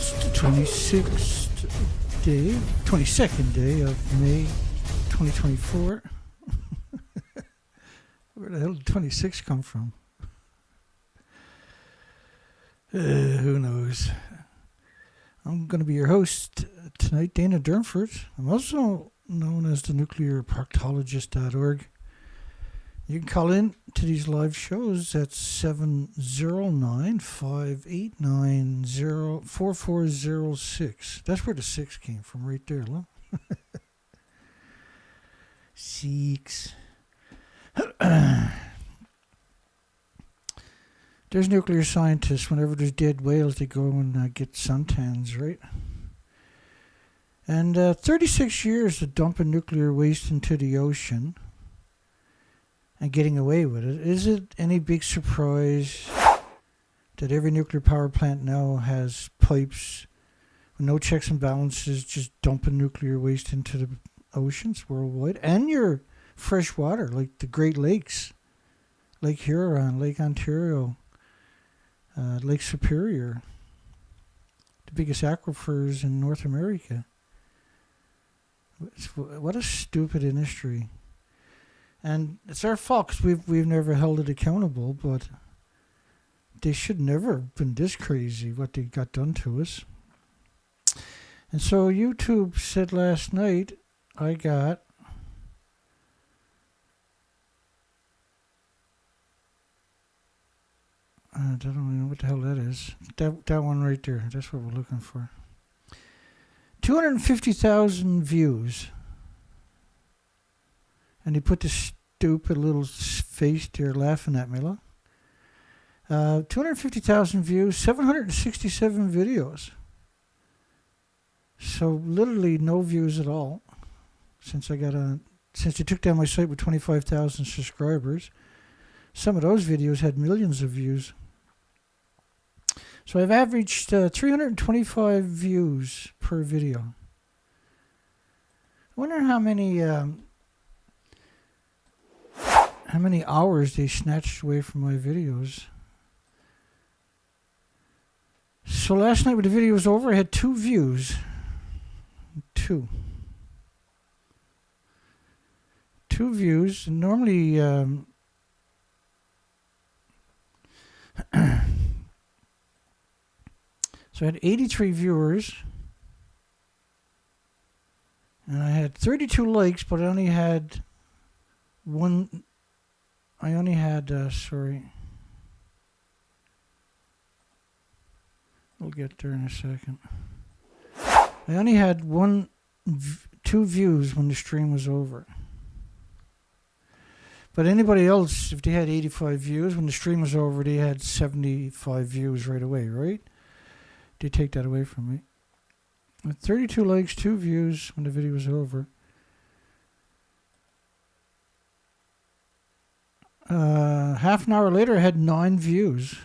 It's the 22nd day of May 2024. Where the hell did 26 come from? Who knows? I'm going to be your host tonight, Dana Durnford. I'm also known as the nuclear proctologist.org. You can call in to these live shows at 709-589-4406. That's where the 6 came from, right there, look. 6. There's nuclear scientists, whenever there's dead whales, they go and get suntans, right? And 36 years of dumping nuclear waste into the ocean and getting away with it. Is it any big surprise that every nuclear power plant now has pipes with no checks and balances, just dumping nuclear waste into the oceans worldwide? And your fresh water, like the Great Lakes, Lake Huron, Lake Ontario, Lake Superior, the biggest aquifers in North America. What a stupid industry. And it's our fault because we've never held it accountable, but they should never have been this crazy, what they got done to us. And so YouTube said last night, I got I don't even know what the hell that is. That one right there, that's what we're looking for. 250,000 views. And he put this stupid little face there laughing at me, look. 250,000 views, 767 videos. So literally no views at all. Since they took down my site with 25,000 subscribers. Some of those videos had millions of views. So I've averaged 325 views per video. I wonder how many hours they snatched away from my videos. So last night when the video was over, I had 2 views. 2 views. And normally so I had 83 viewers. And I had 32 likes, but I only had sorry. We'll get there in a second. I only had 2 views when the stream was over. But anybody else, if they had 85 views, when the stream was over, they had 75 views right away, right? They take that away from me. With 32 likes, 2 views when the video was over. Half an hour later, I had 9 views.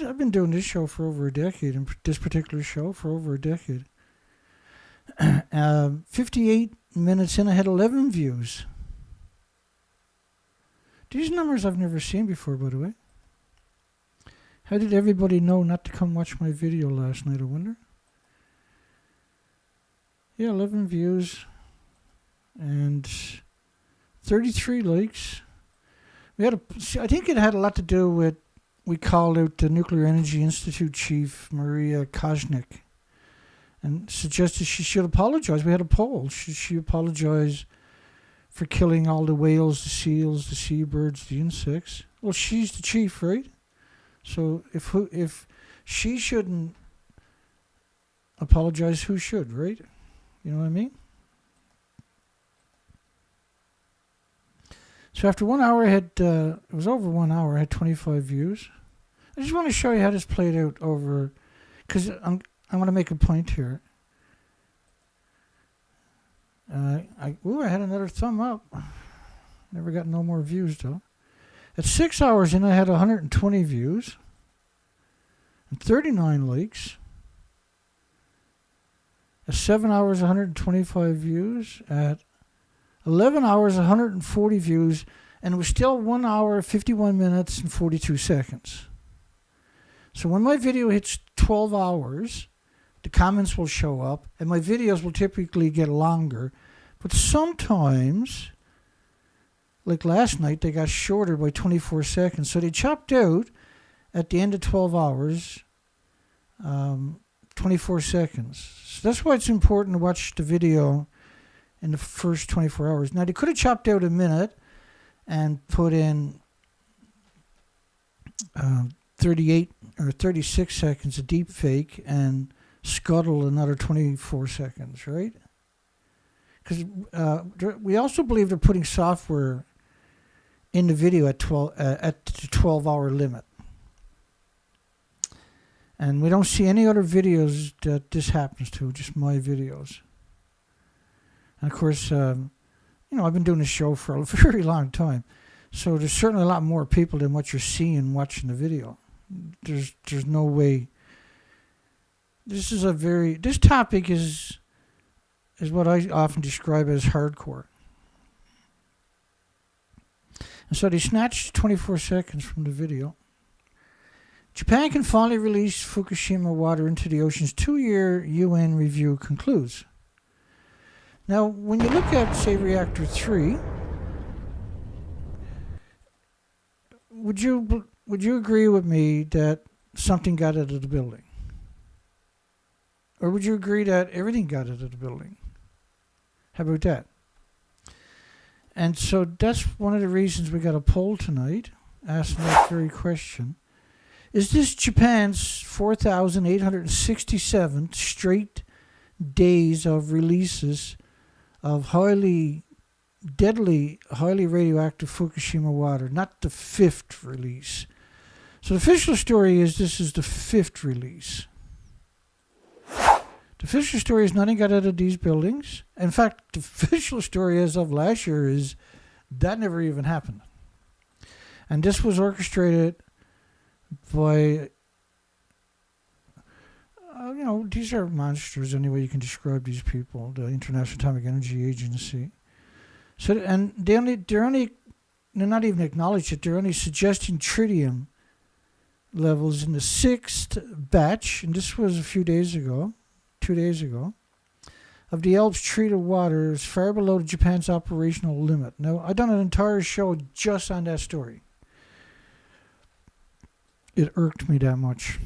I've been doing this show for over a decade, and this particular show for over a decade. 58 minutes in, I had 11 views. These numbers I've never seen before, by the way. How did everybody know not to come watch my video last night, I wonder? Yeah, 11 views and 33 likes. I think it had a lot to do with, we called out the Nuclear Energy Institute chief, Maria Koznick, and suggested she should apologize. We had a poll. Should she apologize for killing all the whales, the seals, the seabirds, the insects? Well, she's the chief, right? So if she shouldn't apologize, who should, right? You know what I mean? So after 1 hour, I had, it was over 1 hour, I had 25 views. I just want to show you how this played out over, because I want to make a point here. I had another thumb up. Never got no more views, though. At 6 hours in, I had 120 views and 39 likes. At 7 hours, 125 views. At 11 hours, 140 views. And it was still 1 hour, 51 minutes, and 42 seconds. So when my video hits 12 hours, the comments will show up, and my videos will typically get longer. But sometimes, like last night, they got shorter by 24 seconds. So they chopped out, at the end of 12 hours, 24 seconds. So that's why it's important to watch the video in the first 24 hours. Now, they could have chopped out a minute and put in 38 or 36 seconds of deep fake and scuttle another 24 seconds, right? Because we also believe they're putting software in the video at the 12-hour limit. And we don't see any other videos that this happens to, just my videos. And of course, I've been doing this show for a very long time. So there's certainly a lot more people than what you're seeing watching the video. There's no way. This topic is what I often describe as hardcore. And so they snatched 24 seconds from the video. Japan can finally release Fukushima water into the oceans. 2-year UN review concludes. Now, when you look at, say, Reactor 3, would you agree with me that something got out of the building? Or would you agree that everything got out of the building? How about that? And so that's one of the reasons we got a poll tonight, asking that very question. Is this Japan's 4,867 straight days of releases of highly radioactive Fukushima water, not the 5th release? So the official story is this is the 5th release. The official story is nothing got out of these buildings. In fact, the official story as of last year is that never even happened. And this was orchestrated by, these are monsters anyway you can describe these people, the International Atomic Energy Agency. So, and they're not even acknowledged it, they're only suggesting tritium levels in the 6th batch, and this was 2 days ago, of the Alps treated water is far below Japan's operational limit. Now, I've done an entire show just on that story. It irked me that much.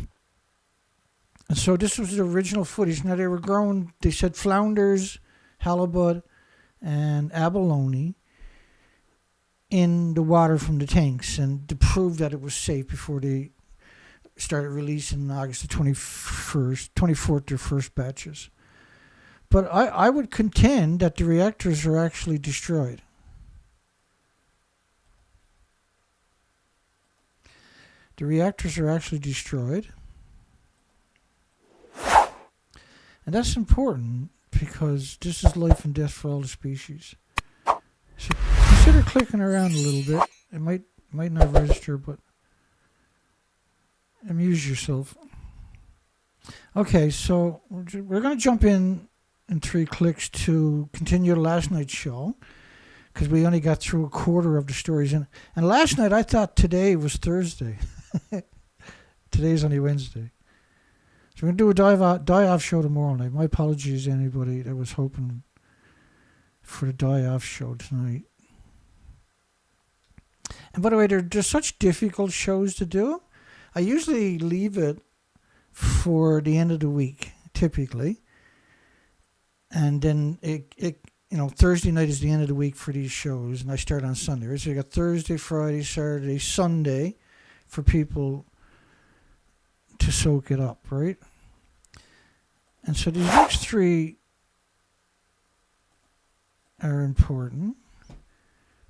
And so this was the original footage. Now, they were growing, they said flounders, halibut, and abalone in the water from the tanks, and to prove that it was safe before they started releasing August the 24th, their first batches. But I would contend that the reactors are actually destroyed. The reactors are actually destroyed. And that's important because this is life and death for all the species. So consider clicking around a little bit. It might not register, but amuse yourself. Okay, so we're going to jump in 3 clicks to continue last night's show because we only got through a quarter of the stories. And last night I thought today was Thursday. Today's only Wednesday. So we're going to do a die-off show tomorrow night. My apologies to anybody that was hoping for the die-off show tonight. And by the way, they're such difficult shows to do. I usually leave it for the end of the week, typically. And then Thursday night is the end of the week for these shows, and I start on Sunday. Right? So you got Thursday, Friday, Saturday, Sunday for people to soak it up, right? And so these next 3 are important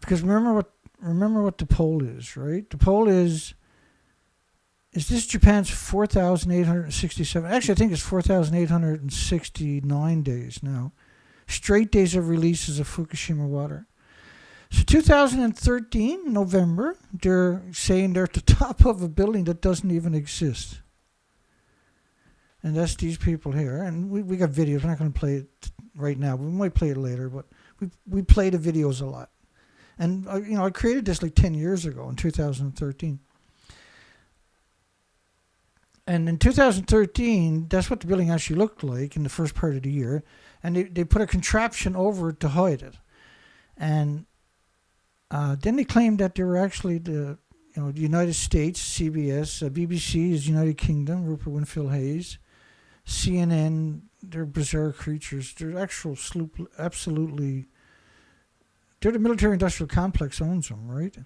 because remember what the poll is, right? The poll is this Japan's 4,867? Actually, I think it's 4,869 days now. Straight days of releases of Fukushima water. So 2013, November, they're saying they're at the top of a building that doesn't even exist. And that's these people here. And we got videos. We're not going to play it right now. We might play it later, but we play the videos a lot. And, I created this like 10 years ago in 2013. And in 2013, that's what the building actually looked like in the first part of the year. And they put a contraption over it to hide it. And then they claimed that they were actually the United States, CBS, BBC is United Kingdom, Rupert Winfield Hayes, CNN, they're bizarre creatures. They're actual absolutely, they're the military-industrial complex owns them, right?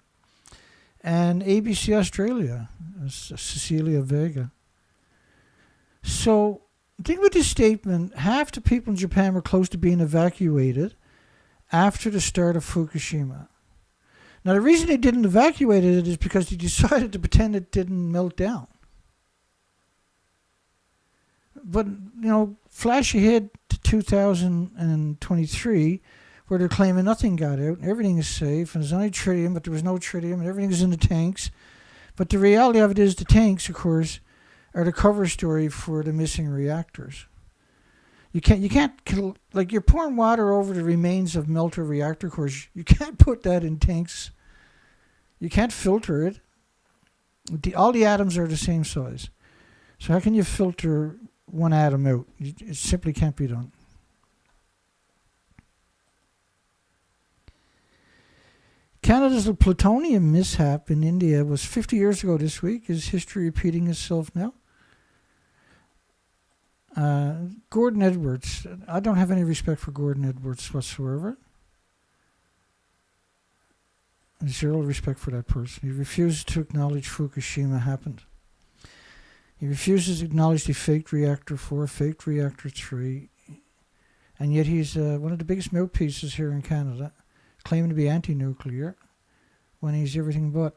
And ABC Australia, Cecilia Vega. So, think about this statement. Half the people in Japan were close to being evacuated after the start of Fukushima. Now, the reason they didn't evacuate it is because they decided to pretend it didn't melt down. But, flash ahead to 2023, where they're claiming nothing got out, and everything is safe, and there's only tritium, but there was no tritium, and everything is in the tanks. But the reality of it is the tanks, of course, are the cover story for the missing reactors. You can't like you're pouring water over the remains of melted reactor cores. You can't put that in tanks. You can't filter it. All the atoms are the same size. So how can you filter one atom out? It simply can't be done. Canada's plutonium mishap in India was 50 years ago this week. Is history repeating itself now? Gordon Edwards. I don't have any respect for Gordon Edwards whatsoever. Zero respect for that person. He refuses to acknowledge Fukushima happened. He refuses to acknowledge the faked reactor 4, faked reactor 3, and yet he's one of the biggest mouthpieces here in Canada, claiming to be anti-nuclear when he's everything but.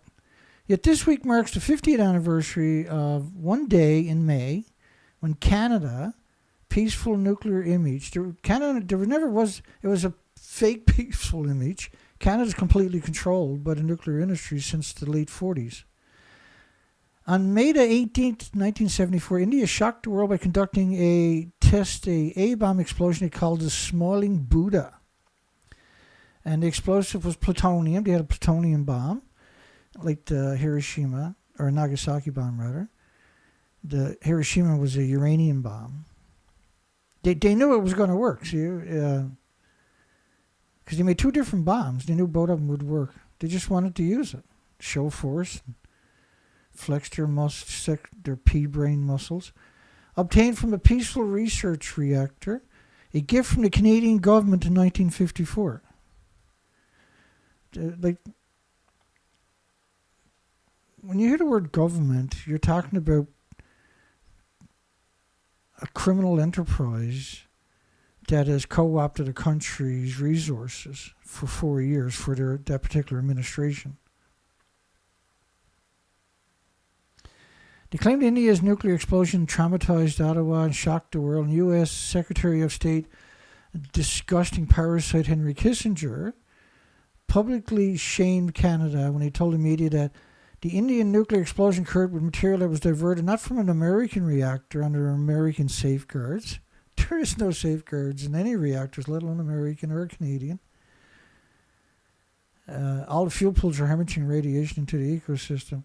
Yet this week marks the 50th anniversary of one day in May when Canada, peaceful nuclear image, it was a fake peaceful image. Canada's completely controlled by the nuclear industry since the late 40s. On May the 18th, 1974, India shocked the world by conducting a A-bomb explosion they called the Smiling Buddha. And the explosive was plutonium. They had a plutonium bomb, like the Hiroshima, or Nagasaki bomb, rather. The Hiroshima was a uranium bomb. They knew it was going to work, because they made two different bombs. They knew both of them would work. They just wanted to use it, show force, flex their pea-brain muscles. Obtained from a peaceful research reactor, a gift from the Canadian government in 1954. When you hear the word government, you're talking about a criminal enterprise that has co-opted a country's resources for 4 years for that particular administration. They claimed India's nuclear explosion traumatized Ottawa and shocked the world. And U.S. Secretary of State, disgusting parasite Henry Kissinger, publicly shamed Canada when he told the media that the Indian nuclear explosion occurred with material that was diverted not from an American reactor under American safeguards. There is no safeguards in any reactors, let alone American or Canadian. All the fuel pools are hemorrhaging radiation into the ecosystem.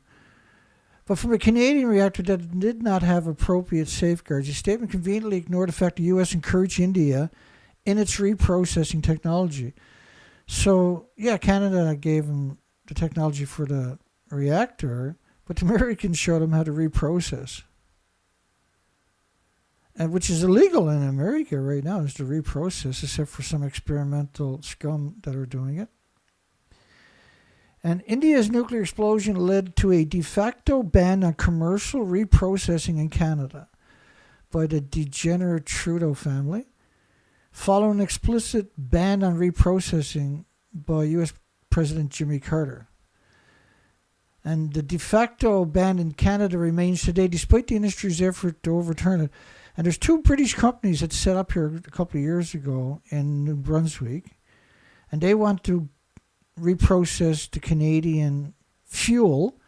But from a Canadian reactor that did not have appropriate safeguards, the statement conveniently ignored the fact the U.S. encouraged India in its reprocessing technology. So, yeah, Canada gave them the technology for the reactor, but the Americans showed them how to reprocess. And which is illegal in America right now, is to reprocess, except for some experimental scum that are doing it. And India's nuclear explosion led to a de facto ban on commercial reprocessing in Canada by the degenerate Trudeau family, following an explicit ban on reprocessing by U.S. President Jimmy Carter. And the de facto ban in Canada remains today, despite the industry's effort to overturn it. And there's two British companies that set up here a couple of years ago in New Brunswick, and they want to reprocess the Canadian fuel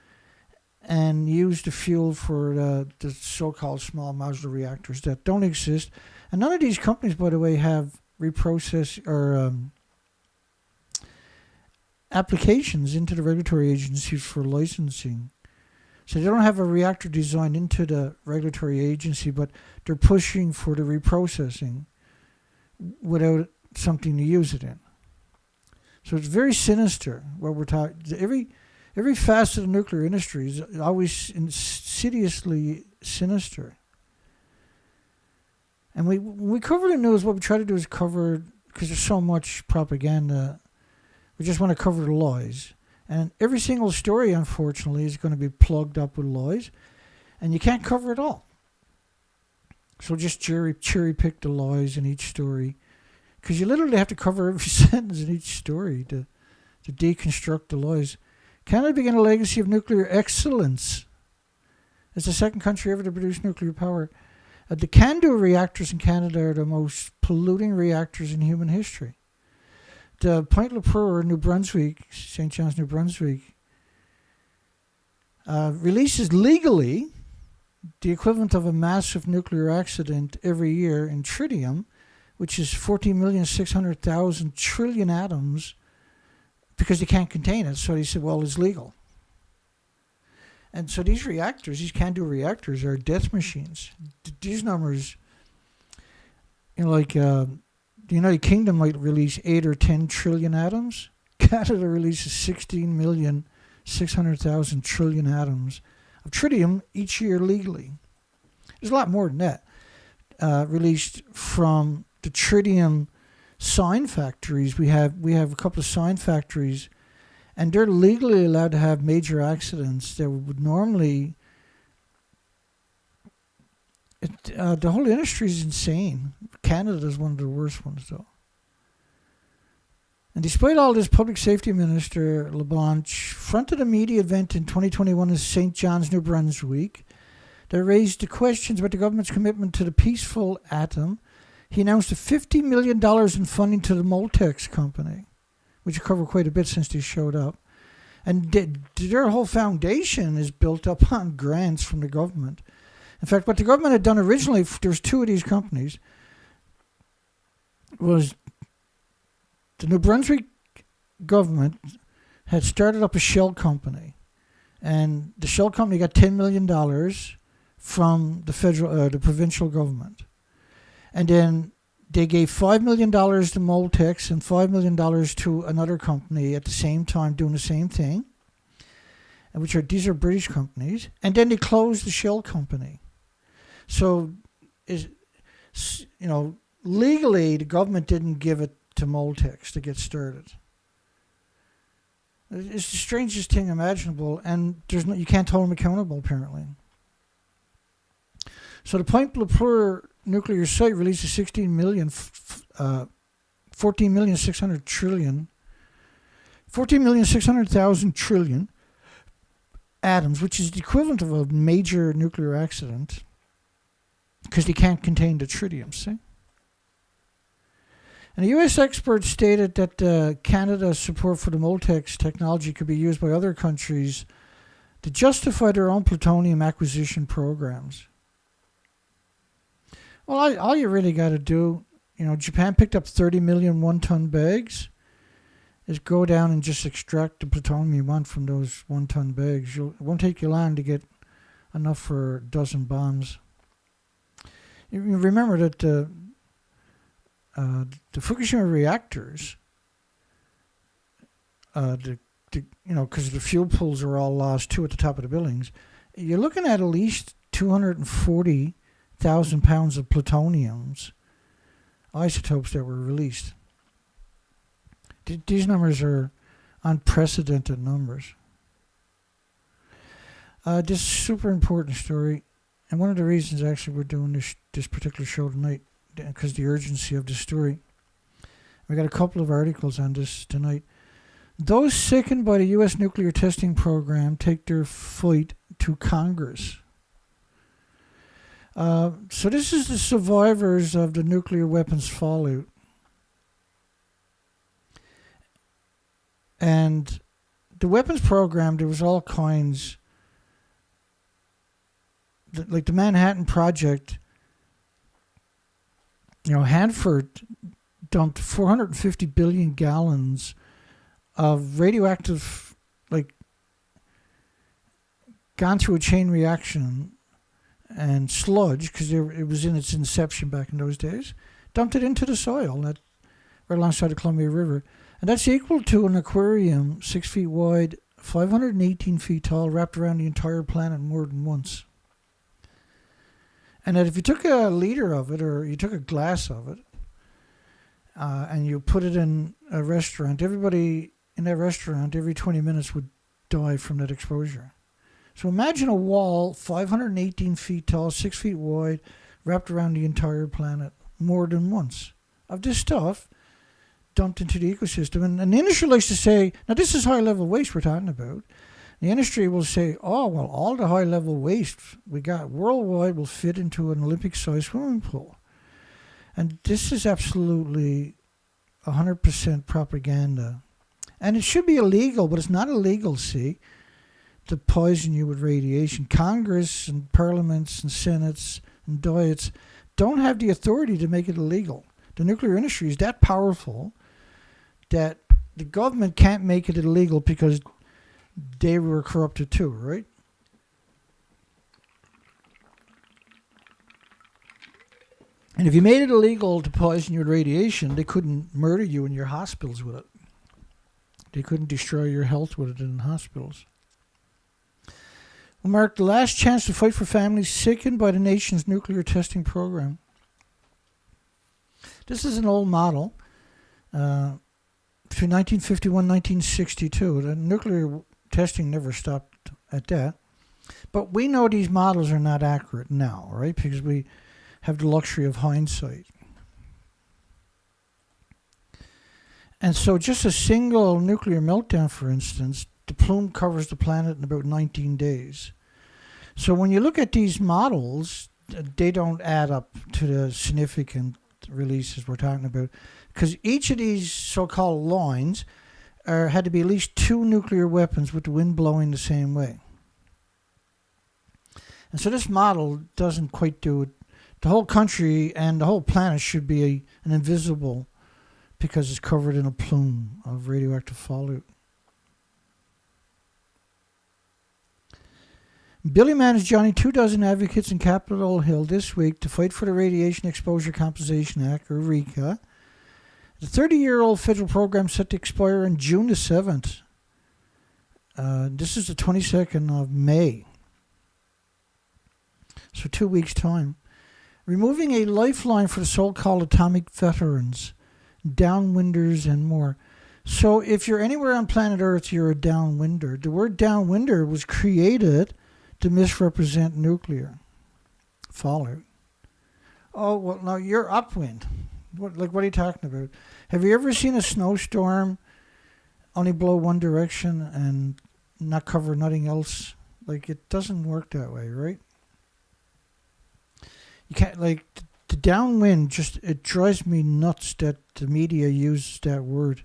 and use the fuel for the so-called small modular reactors that don't exist. And none of these companies, by the way, have reprocess or applications into the regulatory agencies for licensing. So they don't have a reactor design into the regulatory agency, but they're pushing for the reprocessing without something to use it in. So it's very sinister what we're talking. Every facet of the nuclear industry is always insidiously sinister. And when we cover the news, what we try to do is cover, because there's so much propaganda, we just want to cover the lies. And every single story, unfortunately, is going to be plugged up with lies. And you can't cover it all. So just cherry pick the lies in each story. Because you literally have to cover every sentence in each story to deconstruct the lies. Canada began a legacy of nuclear excellence. It's the second country ever to produce nuclear power. The CANDU reactors in Canada are the most polluting reactors in human history. The Pointe-le-Pure, New Brunswick, St. John's, New Brunswick, releases legally the equivalent of a massive nuclear accident every year in tritium, which is 14,600,000 trillion atoms, because they can't contain it. So they said, well, it's legal. And so these reactors, these CANDU reactors, are death machines. These numbers, like the United Kingdom might release 8 or 10 trillion atoms. Canada releases 16,600,000 trillion atoms of tritium each year legally. There's a lot more than that released from the tritium sign factories. We have a couple of sign factories, and they're legally allowed to have major accidents that would normally. The whole industry is insane. Canada is one of the worst ones, though. And despite all this, Public Safety Minister LeBlanc fronted a media event in 2021 in St. John's, New Brunswick, that raised the questions about the government's commitment to the peaceful atom. He announced $50 million in funding to the Moltex company, which covered quite a bit since they showed up. And their whole foundation is built up on grants from the government. In fact, what the government had done originally, there was two of these companies, was the New Brunswick government had started up a shell company. And the shell company got $10 million from the provincial government. And then they gave $5 million to Moltex and $5 million to another company at the same time doing the same thing, these are British companies. And then they closed the shell company. So, legally, the government didn't give it to Moltex to get started. It's the strangest thing imaginable, and you can't hold them accountable, apparently. So the Pointe-le-Pure nuclear site releases 14,600,000 trillion atoms, which is the equivalent of a major nuclear accident, because they can't contain the tritium, see? And a U.S. expert stated that Canada's support for the Moltex technology could be used by other countries to justify their own plutonium acquisition programs. Well, all you really got to do, Japan picked up 30 million one-ton bags, is go down and just extract the plutonium you want from those one-ton bags. It won't take you long to get enough for a dozen bombs. You remember that the Fukushima reactors, because the fuel pools are all lost too at the top of the buildings, you're looking at least 240,000 pounds of plutoniums, isotopes that were released. These numbers are unprecedented numbers. This super important story, and one of the reasons actually we're doing this particular show tonight, because the urgency of the story. We got a couple of articles on this tonight. Those sickened by the U.S. nuclear testing program take their fight to Congress. So this is the survivors of the nuclear weapons fallout. And the weapons program, there was all kinds. Like the Manhattan Project, Hanford dumped 450 billion gallons of radioactive, gone through a chain reaction and sludge, because it was in its inception back in those days, dumped it into the soil right alongside the Columbia River. And that's equal to an aquarium 6 feet wide, 518 feet tall, wrapped around the entire planet more than once. And that if you took a liter of it, or you took a glass of it, and you put it in a restaurant, everybody in that restaurant every 20 minutes would die from that exposure. So imagine a wall 518 feet tall, 6 feet wide, wrapped around the entire planet more than once of this stuff dumped into the ecosystem. And the industry likes to say, now this is high level waste we're talking about. The industry will say, oh, well, all the high level waste we got worldwide will fit into an Olympic sized swimming pool. And this is absolutely 100% propaganda. And it should be illegal, but it's not illegal, see, to poison you with radiation. Congress and parliaments and senates and diets don't have the authority to make it illegal. The nuclear industry is that powerful that the government can't make it illegal because they were corrupted too, right? And if you made it illegal to poison you with radiation, they couldn't murder you in your hospitals with it. They couldn't destroy your health with it in hospitals. Will mark the last chance to fight for families sickened by the nation's nuclear testing program. This is an old model. Between 1951 and 1962, the nuclear testing never stopped at that. But we know these models are not accurate now, right? Because we have the luxury of hindsight. And so just a single nuclear meltdown, for instance, the plume covers the planet in about 19 days. So when you look at these models, they don't add up to the significant releases we're talking about. Because each of these so-called lines had to be at least 2 nuclear weapons with the wind blowing the same way. And so this model doesn't quite do it. The whole country and the whole planet should be an invisible, because it's covered in a plume of radioactive fallout. Billy managed Johnny 24 advocates in Capitol Hill this week to fight for the Radiation Exposure Compensation Act, or RECA. The 30-year-old federal program set to expire on June the 7th. This is the 22nd of May. So 2 weeks' time. Removing a lifeline for the so-called atomic veterans, downwinders, and more. So if you're anywhere on planet Earth, you're a downwinder. The word downwinder was created to misrepresent nuclear fallout. Oh, well, no, you're upwind. What are you talking about? Have you ever seen a snowstorm only blow one direction and not cover nothing else? Like, it doesn't work that way, right? You can't, like, the downwind, it drives me nuts that the media uses that word.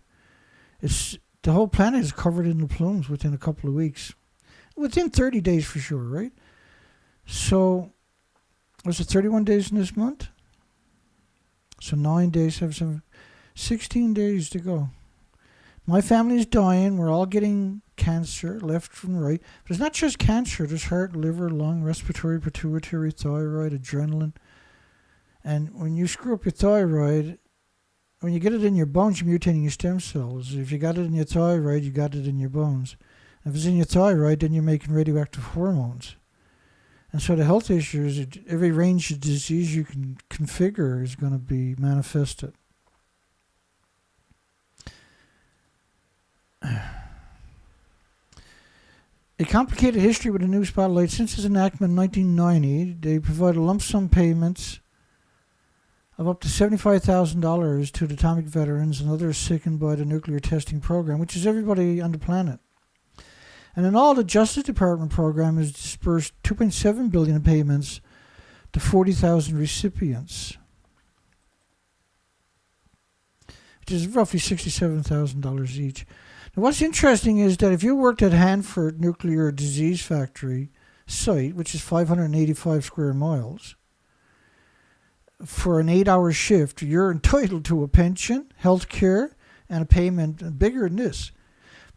It's the whole planet is covered in the plumes within a couple of weeks. Within 30 days for sure, right? So, was it 31 days in this month? So 9 days, 16 days to go. My family's dying. We're all getting cancer left and right. But it's not just cancer. There's heart, liver, lung, respiratory, pituitary, thyroid, adrenaline. And when you screw up your thyroid, when you get it in your bones, you're mutating your stem cells. If you got it in your thyroid, you got it in your bones. If it's in your thyroid, then you're making radioactive hormones. And so the health issues, every range of disease you can configure is going to be manifested. A complicated history with a new spotlight. Since its enactment in 1990, they provided lump sum payments of up to $75,000 to the atomic veterans and others sickened by the nuclear testing program, which is everybody on the planet. And in all, the Justice Department program has dispersed $2.7 billion in payments to 40,000 recipients, which is roughly $67,000 each. Now, what's interesting is that if you worked at Hanford Nuclear Disease Factory site, which is 585 square miles, for an 8-hour shift, you're entitled to a pension, health care, and a payment bigger than this.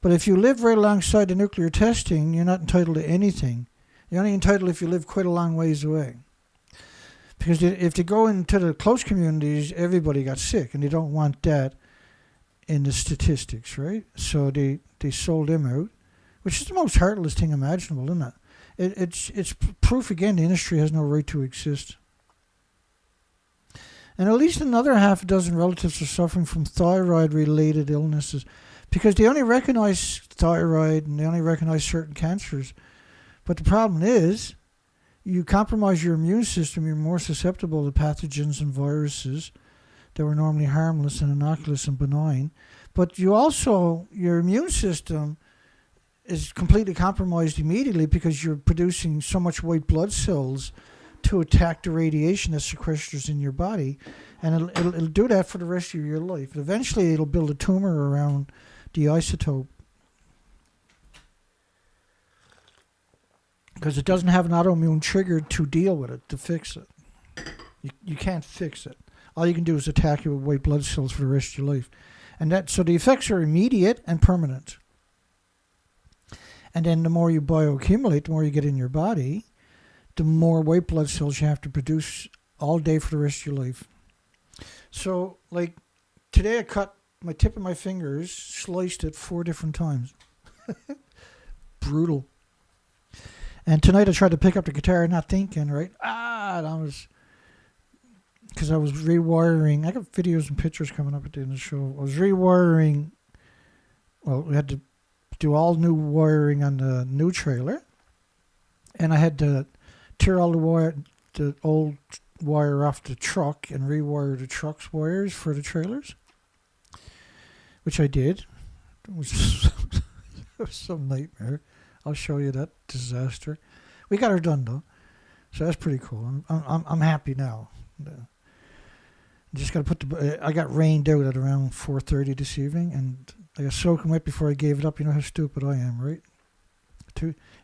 But if you live right alongside the nuclear testing, you're not entitled to anything. You're only entitled if you live quite a long ways away. Because if they go into the close communities, everybody got sick, and they don't want that in the statistics, right? So they sold them out, which is the most heartless thing imaginable, isn't it? It's proof again the industry has no right to exist. And at least another half a dozen relatives are suffering from thyroid-related illnesses, because they only recognize thyroid and they only recognize certain cancers. But the problem is, you compromise your immune system, you're more susceptible to pathogens and viruses that were normally harmless and innocuous and benign. But you also, your immune system is completely compromised immediately because you're producing so much white blood cells to attack the radiation that sequesters in your body. And it'll do that for the rest of your life. Eventually, it'll build a tumor around the isotope, because it doesn't have an autoimmune trigger to deal with it, to fix it. You can't fix it. All you can do is attack you with white blood cells for the rest of your life. And so the effects are immediate and permanent. And then the more you bioaccumulate, the more you get in your body, the more white blood cells you have to produce all day for the rest of your life. So, like, today I cut my tip of my fingers, sliced it 4 different times. Brutal. And tonight I tried to pick up the guitar, not thinking, right? Because I was rewiring. I got videos and pictures coming up at the end of the show. I was rewiring. Well, we had to do all new wiring on the new trailer. And I had to tear all the old wire off the truck and rewire the truck's wires for the trailers, which I did. It was some nightmare. I'll show you that disaster. We got her done though, so that's pretty cool. I'm happy now. Just got to put I got rained out at around 4:30 this evening, and I got soaking wet before I gave it up. You know how stupid I am, right?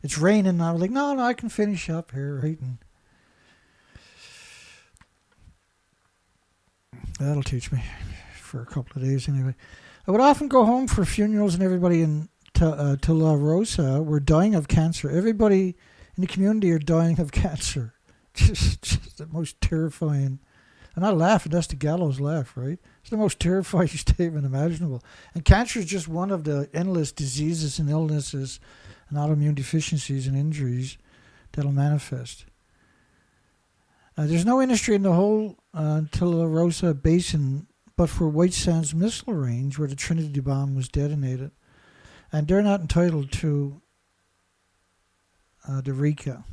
It's raining, and I was like, no, I can finish up here, right? And that'll teach me for a couple of days anyway. I would often go home for funerals, and everybody in La Rosa were dying of cancer. Everybody in the community are dying of cancer. Just the most terrifying. I'm not laughing, that's the gallows laugh, right? It's the most terrifying statement imaginable. And cancer is just one of the endless diseases and illnesses and autoimmune deficiencies and injuries that'll manifest. There's no industry in the whole La Rosa basin but for White Sands missile range where the Trinity bomb was detonated. And they're not entitled to the RECA.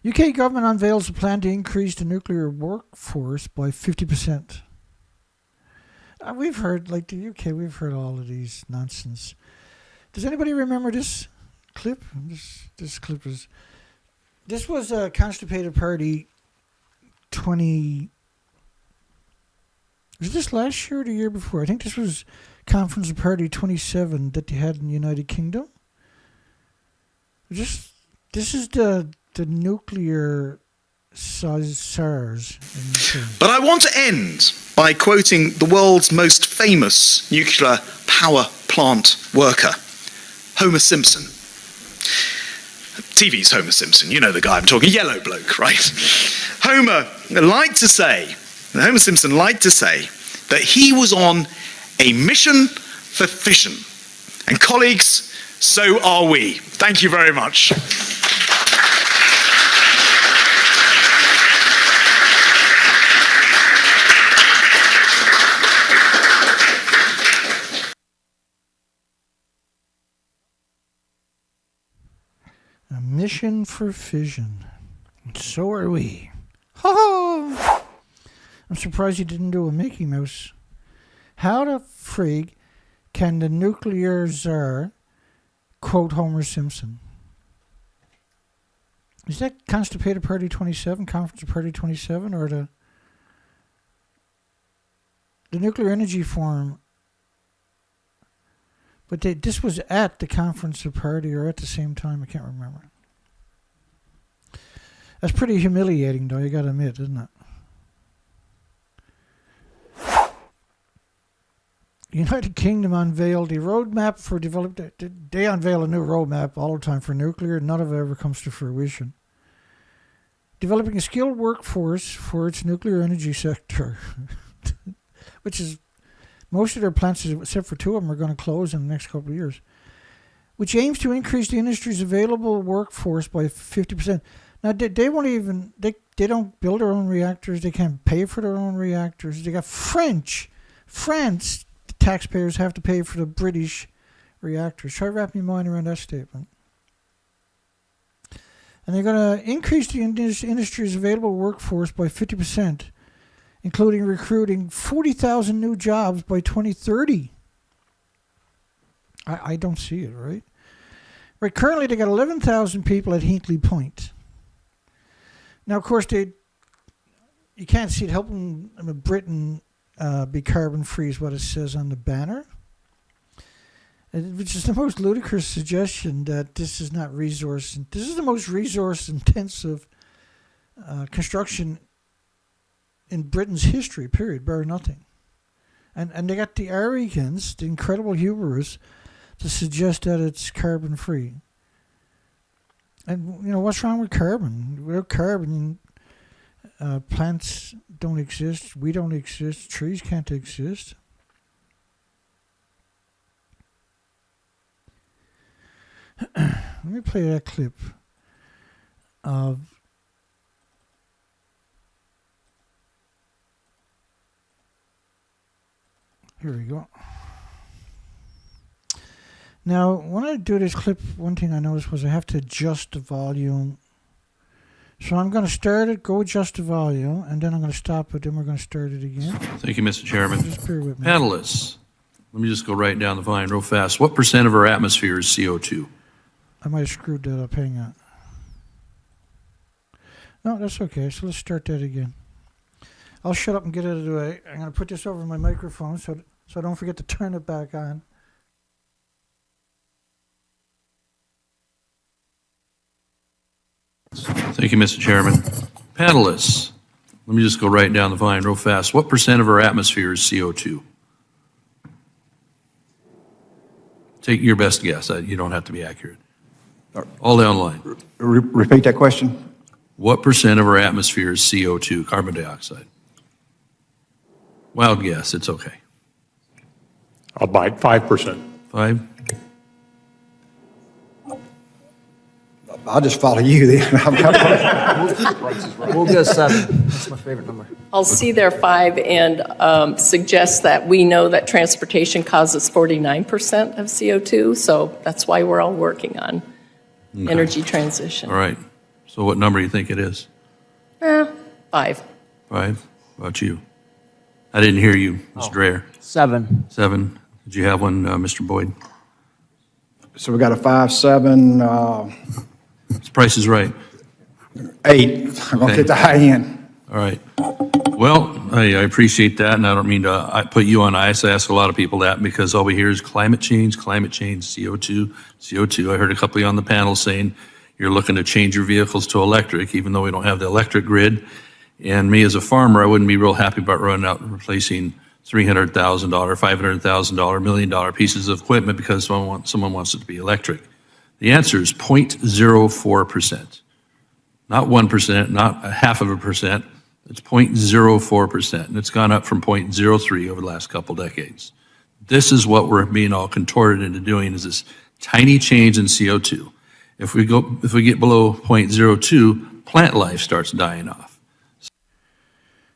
UK government unveils a plan to increase the nuclear workforce by 50%. We've heard, like the UK, we've heard all of these nonsense. Does anybody remember this clip? This clip is... This was a Constipated Party 20... Was this last year or the year before? I think this was Conference of Party 27 that they had in the United Kingdom. This is the nuclear SARS. But I want to end by quoting the world's most famous nuclear power plant worker, Homer Simpson. TV's Homer Simpson, you know the guy I'm talking, yellow bloke, right? Homer Simpson liked to say that he was on a mission for fission. And colleagues, so are we. Thank you very much. A mission for fission. And so are we. Ha ha! I'm surprised you didn't do a Mickey Mouse. How the frig can the nuclear czar quote Homer Simpson? Is that Constipated Party 27, Conference of Party 27, or the Nuclear Energy Forum? But this was at the Conference of Party or at the same time, I can't remember. That's pretty humiliating, though, you gotta admit, isn't it? United Kingdom unveiled a roadmap for development. They unveil a new roadmap all the time for nuclear. None of it ever comes to fruition. Developing a skilled workforce for its nuclear energy sector, which is most of their plants, except for 2 of them, are going to close in the next couple of years, which aims to increase the industry's available workforce by 50%. Now, they won't even, they don't build their own reactors. They can't pay for their own reactors. They got France, the taxpayers have to pay for the British reactors. Try to wrap your mind around that statement. And they're going to increase the industry's available workforce by 50%, including recruiting 40,000 new jobs by 2030. I don't see it, right? Right, currently they got 11,000 people at Hinkley Point. Now, of course, you can't see it helping Britain be carbon-free is what it says on the banner, which is the most ludicrous suggestion that this is not resource. This is the most resource-intensive construction in Britain's history, period, bar nothing. And they got the arrogance, the incredible hubris, to suggest that it's carbon-free. And, what's wrong with carbon? Without carbon, plants don't exist, we don't exist, trees can't exist. Let me play that clip of here we go. Now, when I do this clip, one thing I noticed was I have to adjust the volume. So I'm going to start it, go adjust the volume, and then I'm going to stop it, then we're going to start it again. Thank you, Mr. Chairman. Just bear with me. Panelists, let me just go right down the line real fast. What % of our atmosphere is CO2? I might have screwed that up. Hang on. No, that's okay. So let's start that again. I'll shut up and get out of the way. I'm going to put this over my microphone so I don't forget to turn it back on. Thank you, Mr. Chairman. Panelists, let me just go right down the line real fast. What % of our atmosphere is CO2? Take your best guess. You don't have to be accurate. All down the line. Repeat that question. What % of our atmosphere is CO2, carbon dioxide? Wild guess. It's okay. I'll bite 5%. 5? I'll just follow you then. We'll go 7. That's my favorite number. I'll see their 5 and suggest that we know that transportation causes 49% of CO2, so that's why we're all working on energy transition. All right. So what number do you think it is? 5. 5? How about you? I didn't hear you, Mr. Dreyer. 7. 7. Did you have one, Mr. Boyd? So we got a 5, 7, This price is right. 8. I'm going to get the high end. All right. Well, I appreciate that, and I don't mean to put you on ice. I ask a lot of people that because all we hear is climate change, CO2, CO2. I heard a couple of you on the panel saying you're looking to change your vehicles to electric, even though we don't have the electric grid. And me as a farmer, I wouldn't be real happy about running out and replacing $300,000, $500,000, $1 million pieces of equipment because someone wants it to be electric. The answer is 0.04%. Not 1%, not 0.5%. It's 0.04%, and it's gone up from 0.03 over the last couple decades. This is what we're being all contorted into doing, is this tiny change in CO2. If we get below 0.02, plant life starts dying off.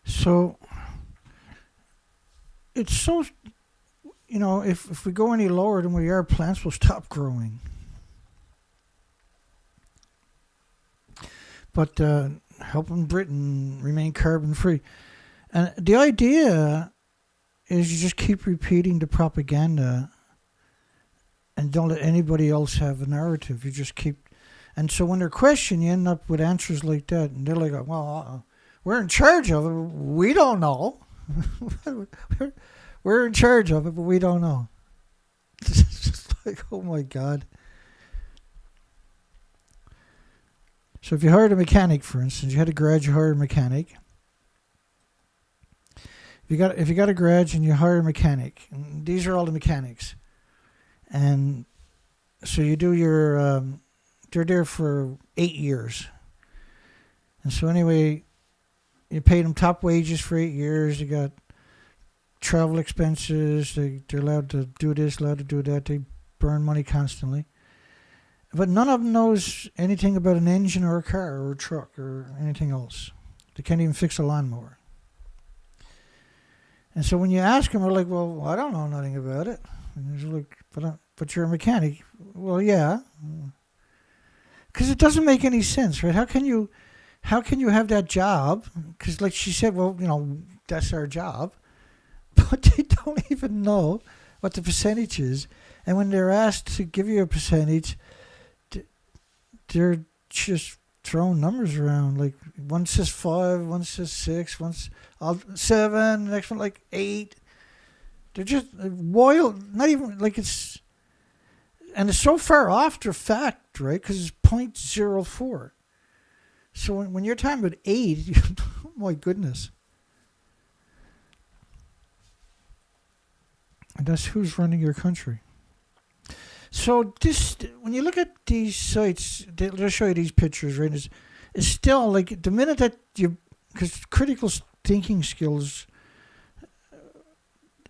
So it's so, if we go any lower than we are, plants will stop growing. But helping Britain remain carbon-free. And the idea is you just keep repeating the propaganda and don't let anybody else have a narrative. You just keep... And so when they're questioned, you end up with answers like that. And they're like, well, we're in charge of it. We don't know. We're in charge of it, but we don't know. It's just like, oh, my God. So if you hired a mechanic, for instance, you had a garage, you hired a mechanic. if you got a garage and you hire a mechanic, and these are all the mechanics, and so you do your they're there for 8 years, and so anyway, you pay them top wages for 8 years. You got travel expenses. They're allowed to do this, allowed to do that. They burn money constantly. But none of them knows anything about an engine or a car or a truck or anything else. They can't even fix a lawnmower. And so when you ask them, they're like, well, I don't know nothing about it. And they're like, but you're a mechanic. Well, yeah. Because it doesn't make any sense, right? How can you have that job? Because like she said, well, that's our job. But they don't even know what the percentage is. And when they're asked to give you a percentage, they're just throwing numbers around. Like one says 5, one says 6, one's 7, the next one like 8. They're just wild. Not even like it's, and it's so far off their fact, right? Because it's 0.04. So when you're talking about 8, oh my goodness. And that's who's running your country. So this, when you look at these sites, they'll show you these pictures, right? It's still like the minute that because critical thinking skills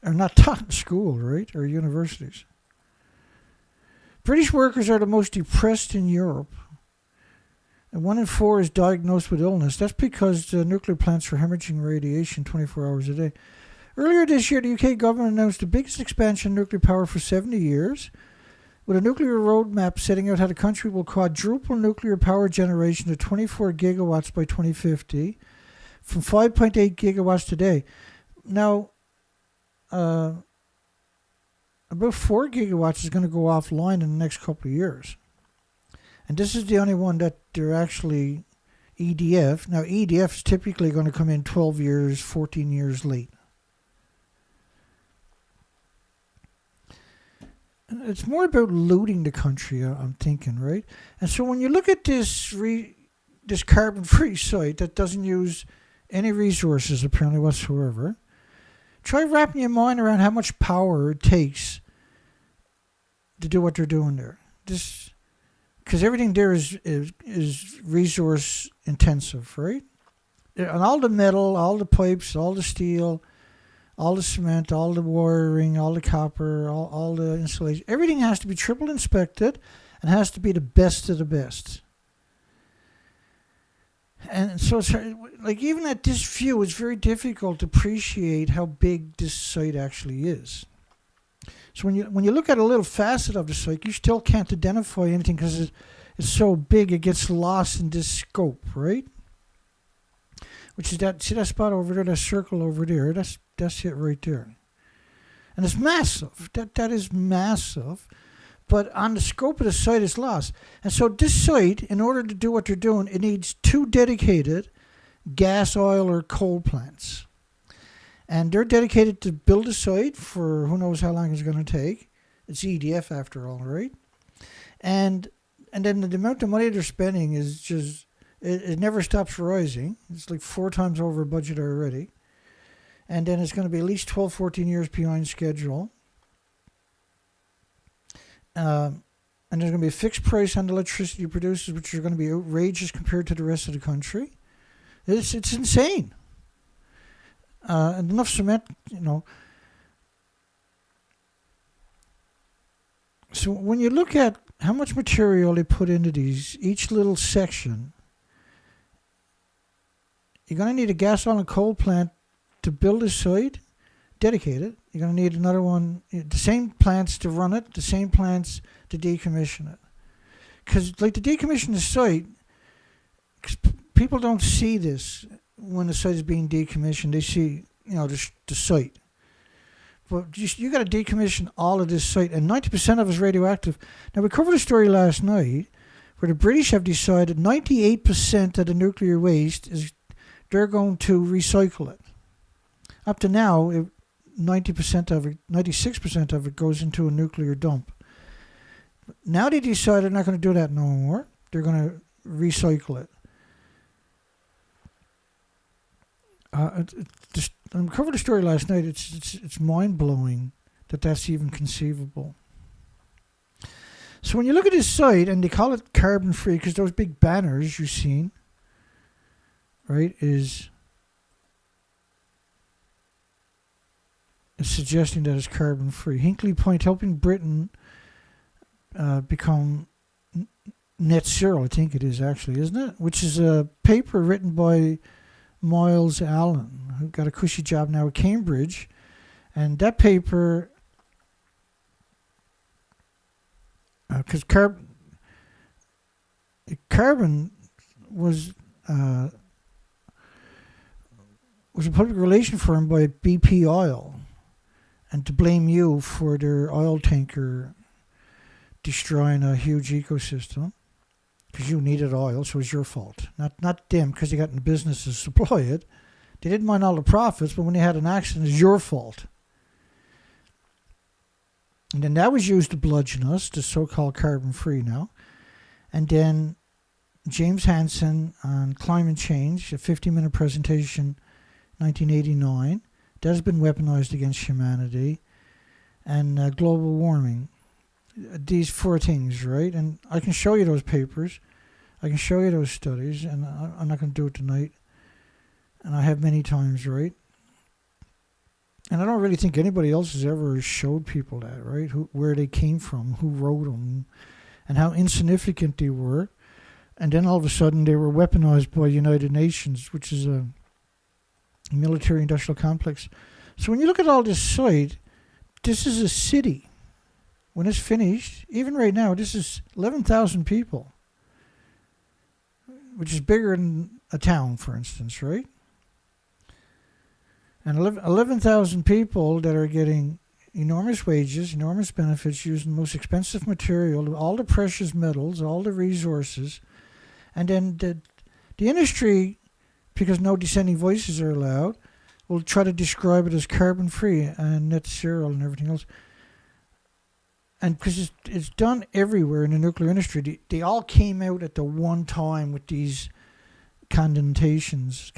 are not taught in school, right, or universities. British workers are the most depressed in Europe. And 1 in 4 is diagnosed with illness. That's because the nuclear plants are hemorrhaging radiation 24 hours a day. Earlier this year, the UK government announced the biggest expansion of nuclear power for 70 years, with a nuclear roadmap setting out how the country will quadruple nuclear power generation to 24 gigawatts by 2050, from 5.8 gigawatts today. Now, about 4 gigawatts is going to go offline in the next couple of years. And this is the only one that they're actually EDF. Now, EDF is typically going to come in 12 years, 14 years late. It's more about looting the country, I'm thinking, right? And so when you look at this carbon-free site that doesn't use any resources apparently whatsoever, try wrapping your mind around how much power it takes to do what they're doing there. Because everything there is resource intensive, right? And all the metal, all the pipes, all the steel, all the cement, all the wiring, all the copper, all the insulation, everything has to be triple inspected and has to be the best of the best. And so it's like even at this view, it's very difficult to appreciate how big this site actually is. So when you look at a little facet of the site, you still can't identify anything because it's so big it gets lost in this scope, right? Which is that, see that spot over there, that circle over there, that's it right there. And it's massive. That is massive. But on the scope of the site, it's lost. And so this site, in order to do what they're doing, it needs 2 dedicated gas, oil, or coal plants. And they're dedicated to build a site for who knows how long it's going to take. It's EDF after all, right? And then the amount of money they're spending is just, it never stops rising. It's like 4 times over budget already. And then it's going to be at least 12, 14 years behind schedule. And there's going to be a fixed price on the electricity producers, which are going to be outrageous compared to the rest of the country. It's insane. And enough cement, So when you look at how much material they put into each little section, you're going to need a gas, oil, and coal plant to build a site, dedicated. You're going to need another one, the same plants to run it, the same plants to decommission it. Because like to decommission the site, cause people don't see this when the site is being decommissioned. They see, the site. But you got to decommission all of this site, and 90% of it is radioactive. Now, we covered a story last night where the British have decided 98% of the nuclear waste they're going to recycle it. Up to now, 96% of it goes into a nuclear dump. Now they decide they're not going to do that no more. They're going to recycle it. I covered the story last night. It's mind blowing that that's even conceivable. So when you look at this site, and they call it carbon free because those big banners you've seen, right, is suggesting that it's carbon free. Hinkley Point helping Britain become net zero, I think it is actually, isn't it? Which is a paper written by Miles Allen, who got a cushy job now at Cambridge. And that paper, because carbon was a public relation firm by BP Oil, and to blame you for their oil tanker destroying a huge ecosystem because you needed oil, so it was your fault. Not them, because they got in the business to supply it. They didn't mind all the profits, but when they had an accident, it's your fault. And then that was used to bludgeon us, the so-called carbon-free now. And then James Hansen on climate change, a 50-minute presentation, 1989. That has been weaponized against humanity. And global warming. These four things, right? And I can show you those papers. I can show you those studies, and I'm not going to do it tonight. And I have many times, right? And I don't really think anybody else has ever showed people that, right? Where they came from, who wrote them, and how insignificant they were. And then all of a sudden they were weaponized by United Nations, which is a military-industrial complex. So when you look at all this site, this is a city. When it's finished, even right now, this is 11,000 people, which is bigger than a town, for instance, right? And 11,000 people that are getting enormous wages, enormous benefits, using the most expensive material, all the precious metals, all the resources. And then the industry, because no dissenting voices are allowed, will try to describe it as carbon-free and net zero and everything else. And because it's done everywhere in the nuclear industry, they all came out at the one time with these connotations.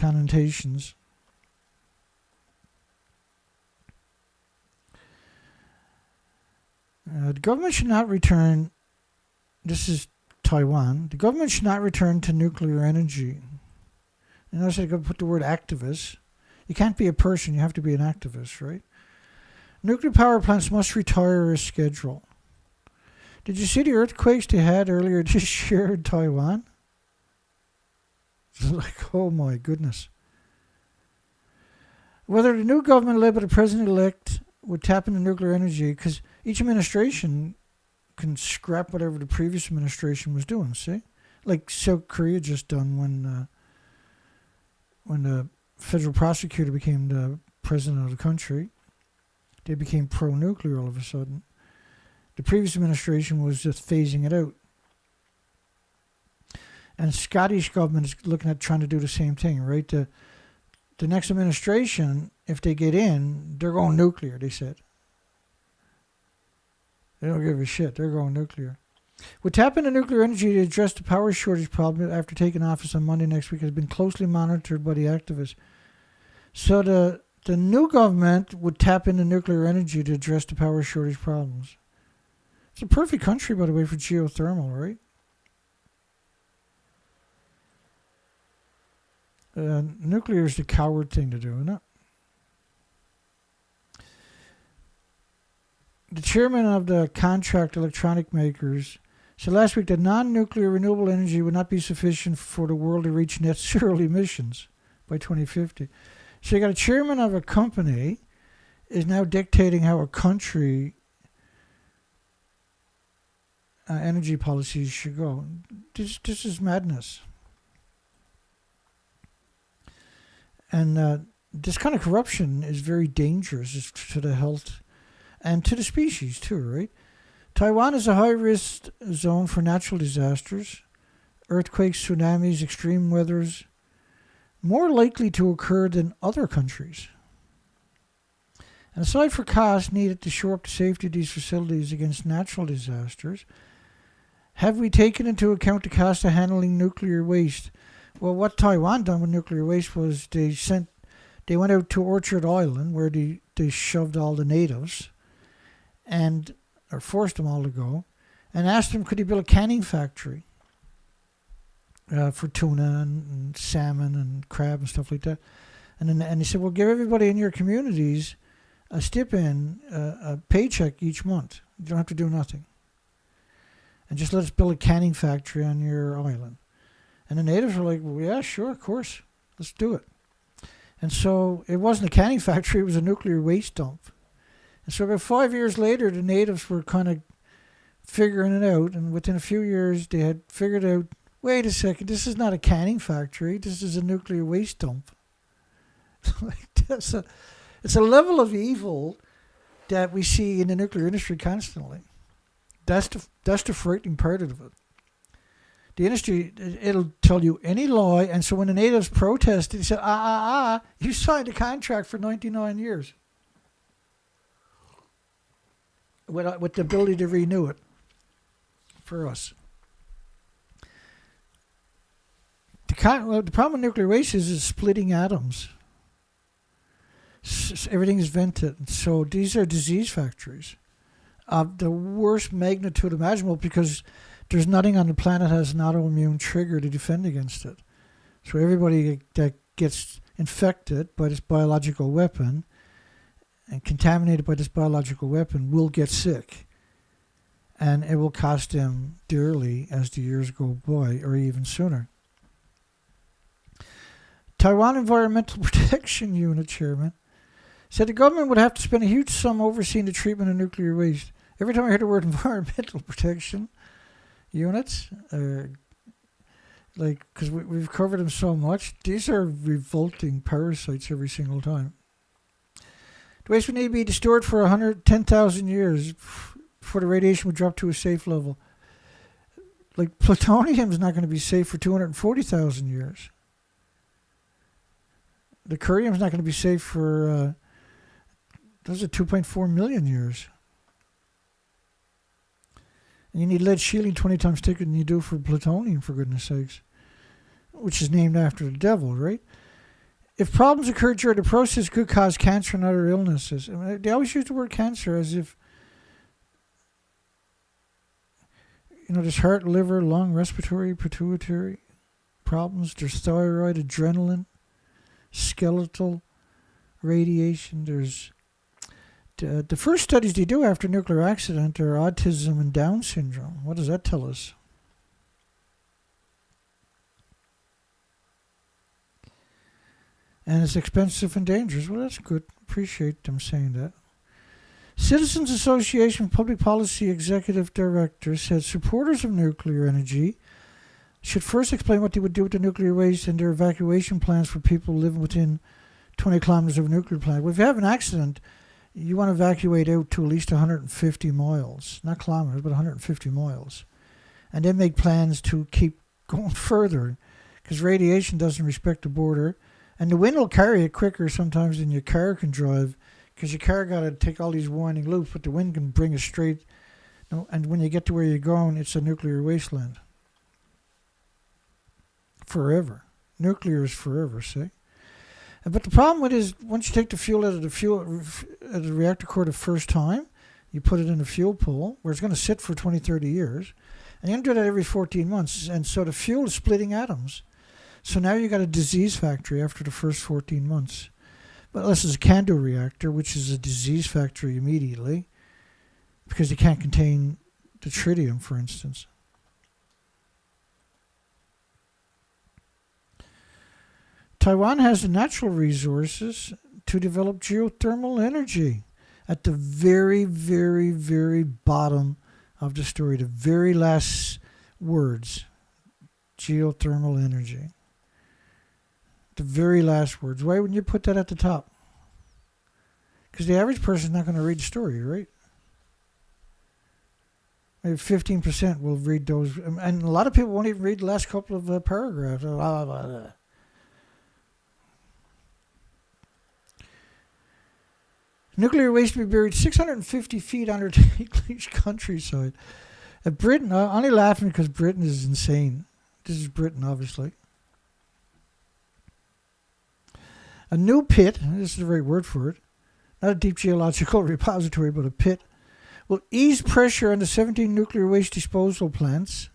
The government should not return, this is Taiwan, the government should not return to nuclear energy. And I said, I put the word activist. You can't be a person, you have to be an activist, right? Nuclear power plants must retire as scheduled. Did you see the earthquakes they had earlier this year in Taiwan? It's like, oh my goodness. Whether the new government led by the president-elect would tap into nuclear energy, because each administration can scrap whatever the previous administration was doing, see? Like South Korea just done when the federal prosecutor became the president of the country. They became pro-nuclear all of a sudden. The previous administration was just phasing it out. And Scottish government is looking at trying to do the same thing, right? The next administration, if they get in, they're going nuclear, they said. They don't give a shit. They're going nuclear. Would tap into nuclear energy to address the power shortage problem after taking office on Monday next week has been closely monitored by the activists. So the new government would tap into nuclear energy to address the power shortage problems. It's a perfect country, by the way, for geothermal, right? Nuclear is the coward thing to do, isn't it? The chairman of the contract electronic makers said last week that non-nuclear renewable energy would not be sufficient for the world to reach net zero emissions by 2050. So you got a chairman of a company is now dictating how a country energy policies should go. This is madness. And this kind of corruption is very dangerous to the health and to the species too, right? Taiwan is a high-risk zone for natural disasters, earthquakes, tsunamis, extreme weathers, more likely to occur than other countries. And aside from costs needed to shore up the safety of these facilities against natural disasters, have we taken into account the cost of handling nuclear waste? Well, what Taiwan done with nuclear waste was they sent They went out to Orchard Island where they shoved all the natives or forced them all to go, and asked them could he build a canning factory for tuna and salmon and crab and stuff like that. And he said, well, give everybody in your communities a stipend, a paycheck each month. You don't have to do nothing. And just let us build a canning factory on your island. And the natives were like, well, yeah, sure, of course. Let's do it. And so it wasn't a canning factory, it was a nuclear waste dump. And so about 5 years later, the natives were kind of figuring it out. And within a few years, they had figured out, wait a second, this is not a canning factory, this is a nuclear waste dump. It's a level of evil that we see in the nuclear industry constantly. That's the frightening part of it. The industry, it'll tell you any lie, and so when the natives protested, he said, you signed a contract for 99 years with the ability to renew it for us. The problem with nuclear waste is splitting atoms. Everything is vented. So these are disease factories of the worst magnitude imaginable because there's nothing on the planet that has an autoimmune trigger to defend against it. So everybody that gets infected by this biological weapon and contaminated by this biological weapon will get sick. And it will cost them dearly as the years go by, or even sooner. Taiwan Environmental Protection Unit chairman said the government would have to spend a huge sum overseeing the treatment of nuclear waste. Every time I hear the word environmental protection units, because we've covered them so much, these are revolting parasites every single time. The waste would need to be stored for 110,000 years before the radiation would drop to a safe level. Like plutonium is not going to be safe for 240,000 years. The curium is not going to be safe for those are 2.4 million years. And you need lead shielding 20 times thicker than you do for plutonium, for goodness sakes, which is named after the devil, right? If problems occur during the process, it could cause cancer and other illnesses. I mean, they always use the word cancer as if, there's heart, liver, lung, respiratory, pituitary problems. There's thyroid, adrenaline, skeletal radiation. There's the first studies they do after nuclear accident are autism and Down syndrome. What does that tell us? And it's expensive and dangerous. Well, that's good. Appreciate them saying that. Citizens Association Public Policy Executive Director said supporters of nuclear energy should first explain what they would do with the nuclear waste and their evacuation plans for people living within 20 kilometers of a nuclear plant. Well, if you have an accident, you want to evacuate out to at least 150 miles, not kilometers, but 150 miles. And then make plans to keep going further because radiation doesn't respect the border. And the wind will carry it quicker sometimes than your car can drive because your car got to take all these winding loops, but the wind can bring it straight. And when you get to where you're going, it's a nuclear wasteland. Forever. Nuclear is forever, see? But the problem with it is once you take the fuel out of the reactor core the first time, you put it in a fuel pool where it's going to sit for 20, 30 years. And you do that every 14 months. And so the fuel is splitting atoms. So now you got a disease factory after the first 14 months. But unless it's a Kando reactor, which is a disease factory immediately, because it can't contain the tritium, for instance. Taiwan has the natural resources to develop geothermal energy at the very, very, very bottom of the story, the very last words, geothermal energy. The very last words. Why wouldn't you put that at the top? Because the average person is not going to read the story, right? Maybe 15% will read those. And a lot of people won't even read the last couple of paragraphs. Blah, blah, blah. Nuclear waste to be buried 650 feet under the English countryside. Britain, I'm only laughing because Britain is insane. This is Britain, obviously. A new pit, this is the right word for it, not a deep geological repository, but a pit, will ease pressure on the 17 nuclear waste disposal plants.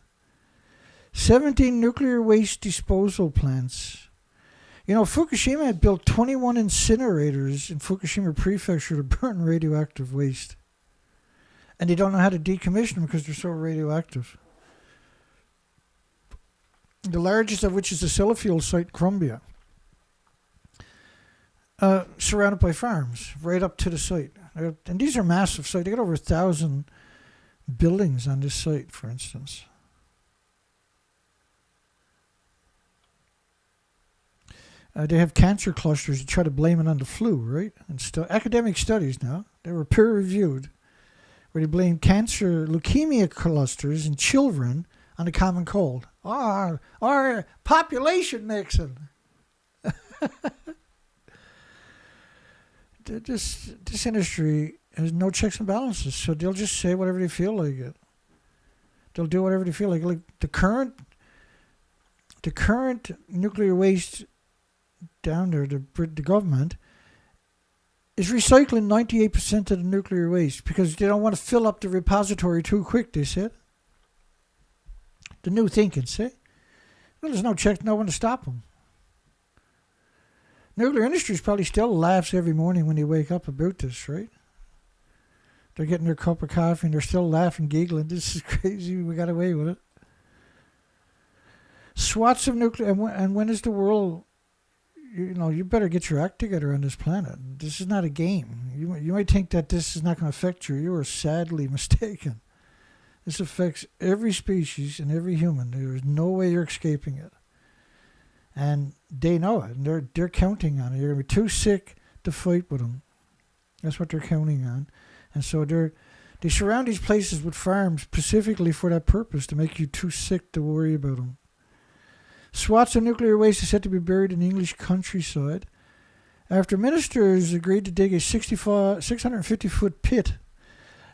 17 nuclear waste disposal plants. You know, Fukushima had built 21 incinerators in Fukushima Prefecture to burn radioactive waste. And they don't know how to decommission them because they're so radioactive. The largest of which is the Sellafield site, Crumbia. Surrounded by farms, right up to the site. And these are massive sites. They got over 1,000 buildings on this site, for instance. They have cancer clusters. You try to blame it on the flu, right? And academic studies now, they were peer-reviewed, where they blame cancer, leukemia clusters in children on the common cold. Our population mixing. This industry has no checks and balances, so they'll just say whatever they feel like it. They'll do whatever they feel like. Like the current nuclear waste down there, the government is recycling 98% of the nuclear waste because they don't want to fill up the repository too quick, they said. The new thinking, see? Well, there's no check, no one to stop them. Nuclear industry probably still laughs every morning when they wake up about this, right? They're getting their cup of coffee and they're still laughing, giggling. This is crazy. We got away with it. Swats of nuclear, and when is the world? You better get your act together on this planet. This is not a game. You might think that this is not going to affect you. You are sadly mistaken. This affects every species and every human. There is no way you're escaping it. And they know it. And they're counting on it. You're going to be too sick to fight with them. That's what they're counting on. And so they surround these places with farms specifically for that purpose, to make you too sick to worry about them. Swats of nuclear waste is said to be buried in the English countryside after ministers agreed to dig a 650-foot pit.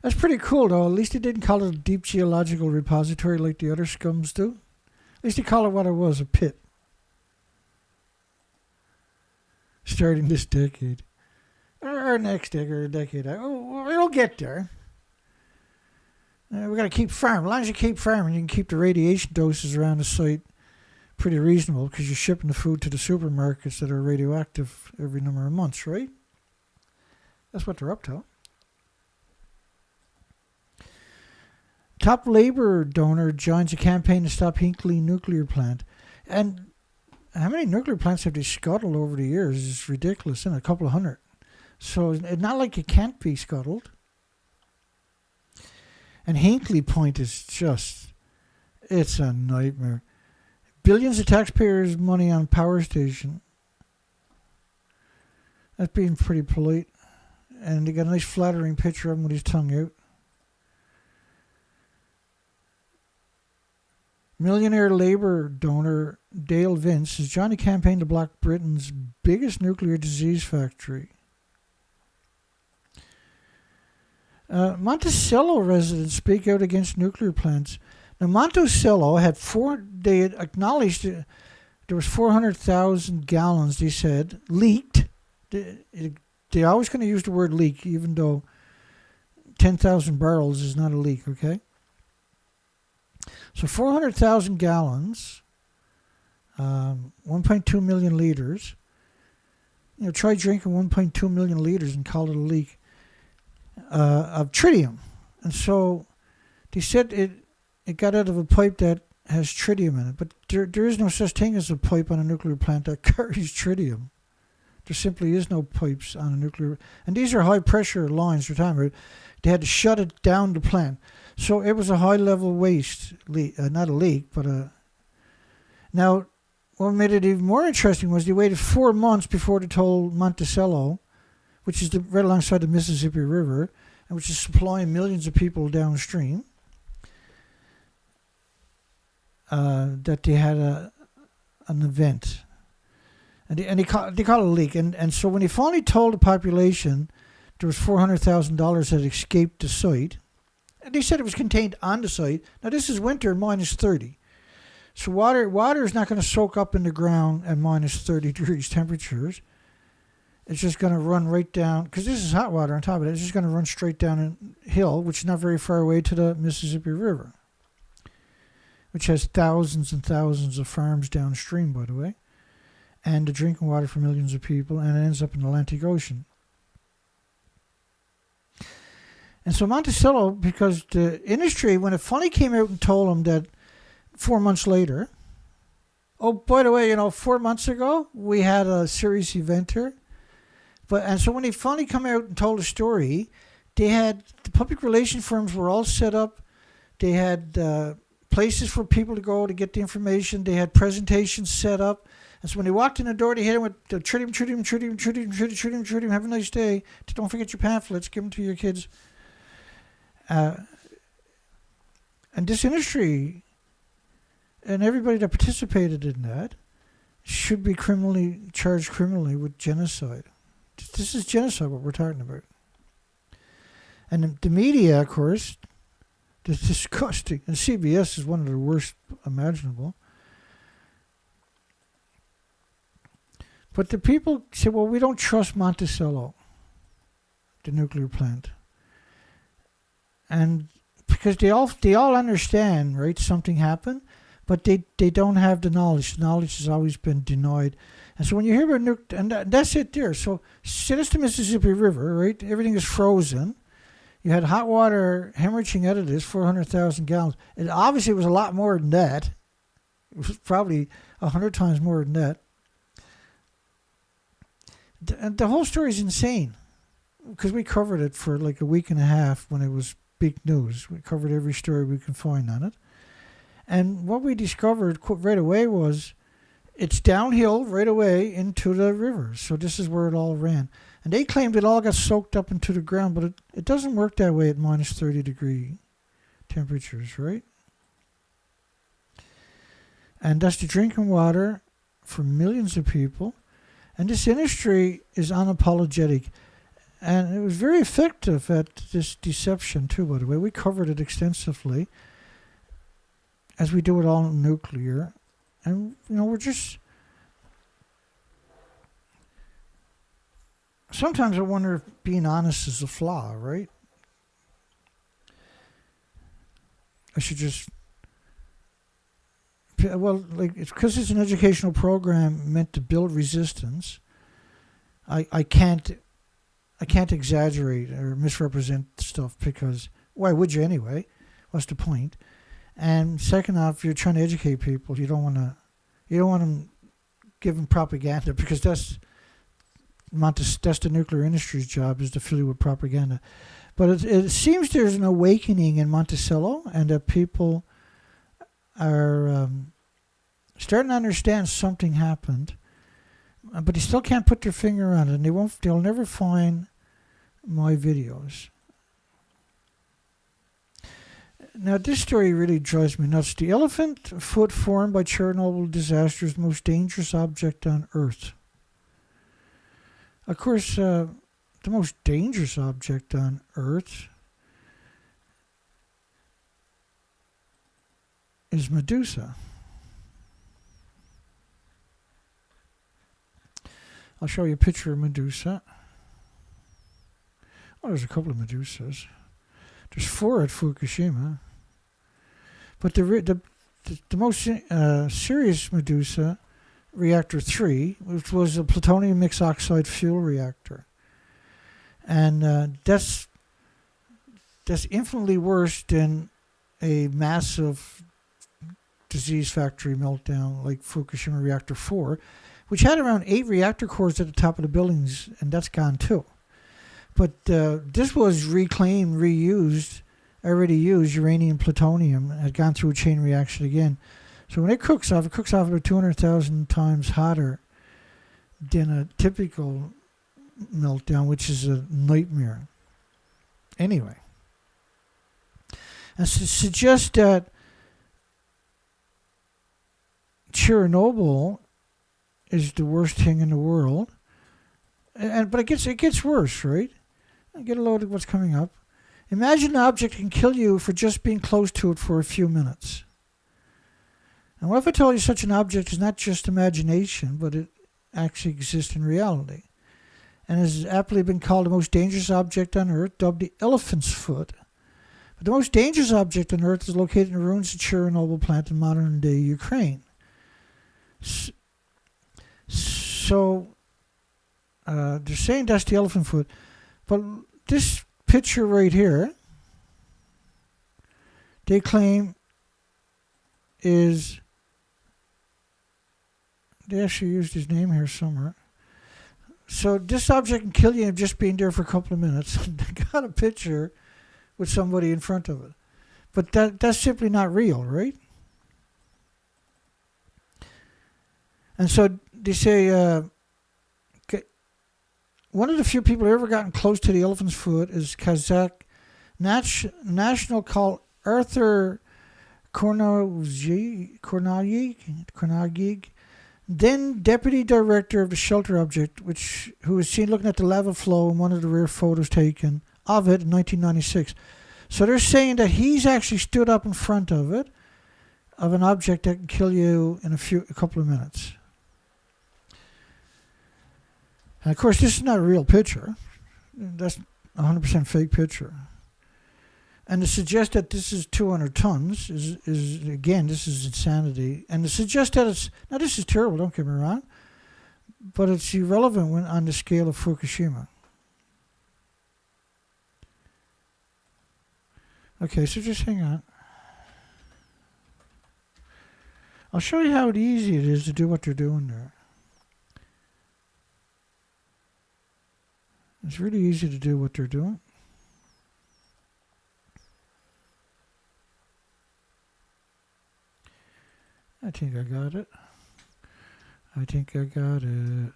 That's pretty cool, though. At least they didn't call it a deep geological repository like the other scums do. At least they call it what it was, a pit. Starting this decade. Or next decade, or a decade. We'll get there. We got to keep farming. As long as you keep farming, you can keep the radiation doses around the site pretty reasonable, because you're shipping the food to the supermarkets that are radioactive every number of months, right? That's what they're up to. Top Labour donor joins a campaign to stop Hinkley nuclear plant. And how many nuclear plants have they scuttled over the years? It's ridiculous, isn't it? A couple of hundred. So it's not like it can't be scuttled. And Hinkley Point is just, it's a nightmare. Billions of taxpayers' money on power station. That's being pretty polite. And they got a nice flattering picture of him with his tongue out. Millionaire Labour donor Dale Vince has joined a campaign to block Britain's biggest nuclear disease factory. Monticello residents speak out against nuclear plants. Now, Monticello they had acknowledged there was 400,000 gallons, they said, leaked. They're always going to use the word leak, even though 10,000 barrels is not a leak, okay? So 400,000 gallons, 1.2 million liters. Try drinking 1.2 million liters and call it a leak of tritium. And so they said it got out of a pipe that has tritium in it. But there is no such thing as a pipe on a nuclear plant that carries tritium. There simply is no pipes on a nuclear... And these are high-pressure lines. They had to shut it down, the plant. So it was a high-level waste leak, not a leak, but a... Now, what made it even more interesting was they waited 4 months before they told Monticello, which is right alongside the Mississippi River, and which is supplying millions of people downstream, that they had an event. And they call it a leak. And so when they finally told the population there was $400,000 that escaped the site, and they said it was contained on the site. Now, this is winter, minus 30. So water is not going to soak up in the ground at minus 30 degrees temperatures. it's just going to run right down, because this is hot water on top of it. It's just going to run straight down a hill, which is not very far away, to the Mississippi River, which has thousands and thousands of farms downstream, by the way, and the drinking water for millions of people, and it ends up in the Atlantic Ocean. And so Monticello, because the industry, when it finally came out and told them that 4 months later, oh, by the way, 4 months ago, we had a serious event here. And so when they finally come out and told the story, they had, the public relation firms were all set up. They had places for people to go to get the information. They had presentations set up. And so when they walked in the door, they hit him with tritium, tritium, tritium, tritium, tritium, tritium, have a nice day. Don't forget your pamphlets, give them to your kids. And this industry and everybody that participated in that should be charged criminally with genocide. This is genocide, what we're talking about. And the media, of course, is disgusting. And CBS is one of the worst imaginable. But the people say, well, we don't trust Monticello, the nuclear plant. And because they all understand, right, something happened, but they don't have the knowledge. The knowledge has always been denied. And so when you hear about and that's it there. So that's the Mississippi River, right? Everything is frozen. You had hot water hemorrhaging out of this, 400,000 gallons. It obviously was a lot more than that. It was probably 100 times more than that. The whole story is insane, because we covered it for like a week and a half when it was big news. We covered every story we could find on it. And what we discovered right away was it's downhill right away into the river. So this is where it all ran. And they claimed it all got soaked up into the ground, but it doesn't work that way at minus 30 degree temperatures, right? And that's the drinking water for millions of people. And this industry is unapologetic. And it was very effective at this deception too, by the way. We covered it extensively, as we do it all in nuclear. And, we're just... Sometimes I wonder if being honest is a flaw, right? I should just... Well, it's because it's an educational program meant to build resistance. I can't exaggerate or misrepresent stuff, because why would you anyway? What's the point? And second off, you're trying to educate people. You don't want to give them propaganda, because that's the nuclear industry's job, is to fill you with propaganda. But it seems there's an awakening in Monticello, and that people are starting to understand something happened, but they still can't put their finger on it, and they'll never find my videos. Now, this story really drives me nuts. The elephant foot formed by Chernobyl disaster is the most dangerous object on Earth. Of course, the most dangerous object on Earth is Medusa. I'll show you a picture of Medusa. Oh, there's a couple of Medusas. There's 4 at Fukushima. But the most serious Medusa, reactor 3, which was a plutonium mixed oxide fuel reactor. And that's infinitely worse than a massive disease factory meltdown like Fukushima reactor 4, which had around 8 reactor cores at the top of the buildings, and that's gone too. But this was reclaimed, reused, already used uranium, plutonium, had gone through a chain reaction again. So when it cooks off about 200,000 times hotter than a typical meltdown, which is a nightmare. Anyway, and to suggest that Chernobyl is the worst thing in the world, but it gets worse, right? Get a load of what's coming up. Imagine an object can kill you for just being close to it for a few minutes. And what if I told you such an object is not just imagination, but it actually exists in reality? and has aptly been called the most dangerous object on Earth, dubbed the elephant's foot. But the most dangerous object on Earth is located in the ruins of Chernobyl plant in modern-day Ukraine. So they're saying that's the elephant foot, but this picture right here, they claim is, they actually used his name here somewhere. So this object can kill you in just being there for a couple of minutes. They got a picture with somebody in front of it. But that's simply not real, right? And so they say one of the few people who ever gotten close to the elephant's foot is Kazakh national called Arthur Kornagig, then deputy director of the shelter object, who was seen looking at the lava flow in one of the rare photos taken of it in 1996. So they're saying that he's actually stood up in front of it, of an object that can kill you in a couple of minutes. And of course, this is not a real picture. That's 100% fake picture. And to suggest that this is 200 tons is again, this is insanity. And to suggest that it's, now this is terrible, don't get me wrong, but it's irrelevant when on the scale of Fukushima. Okay, so just hang on. I'll show you how easy it is to do what they're doing there. It's really easy to do what they're doing. I think I got it. I think I got it.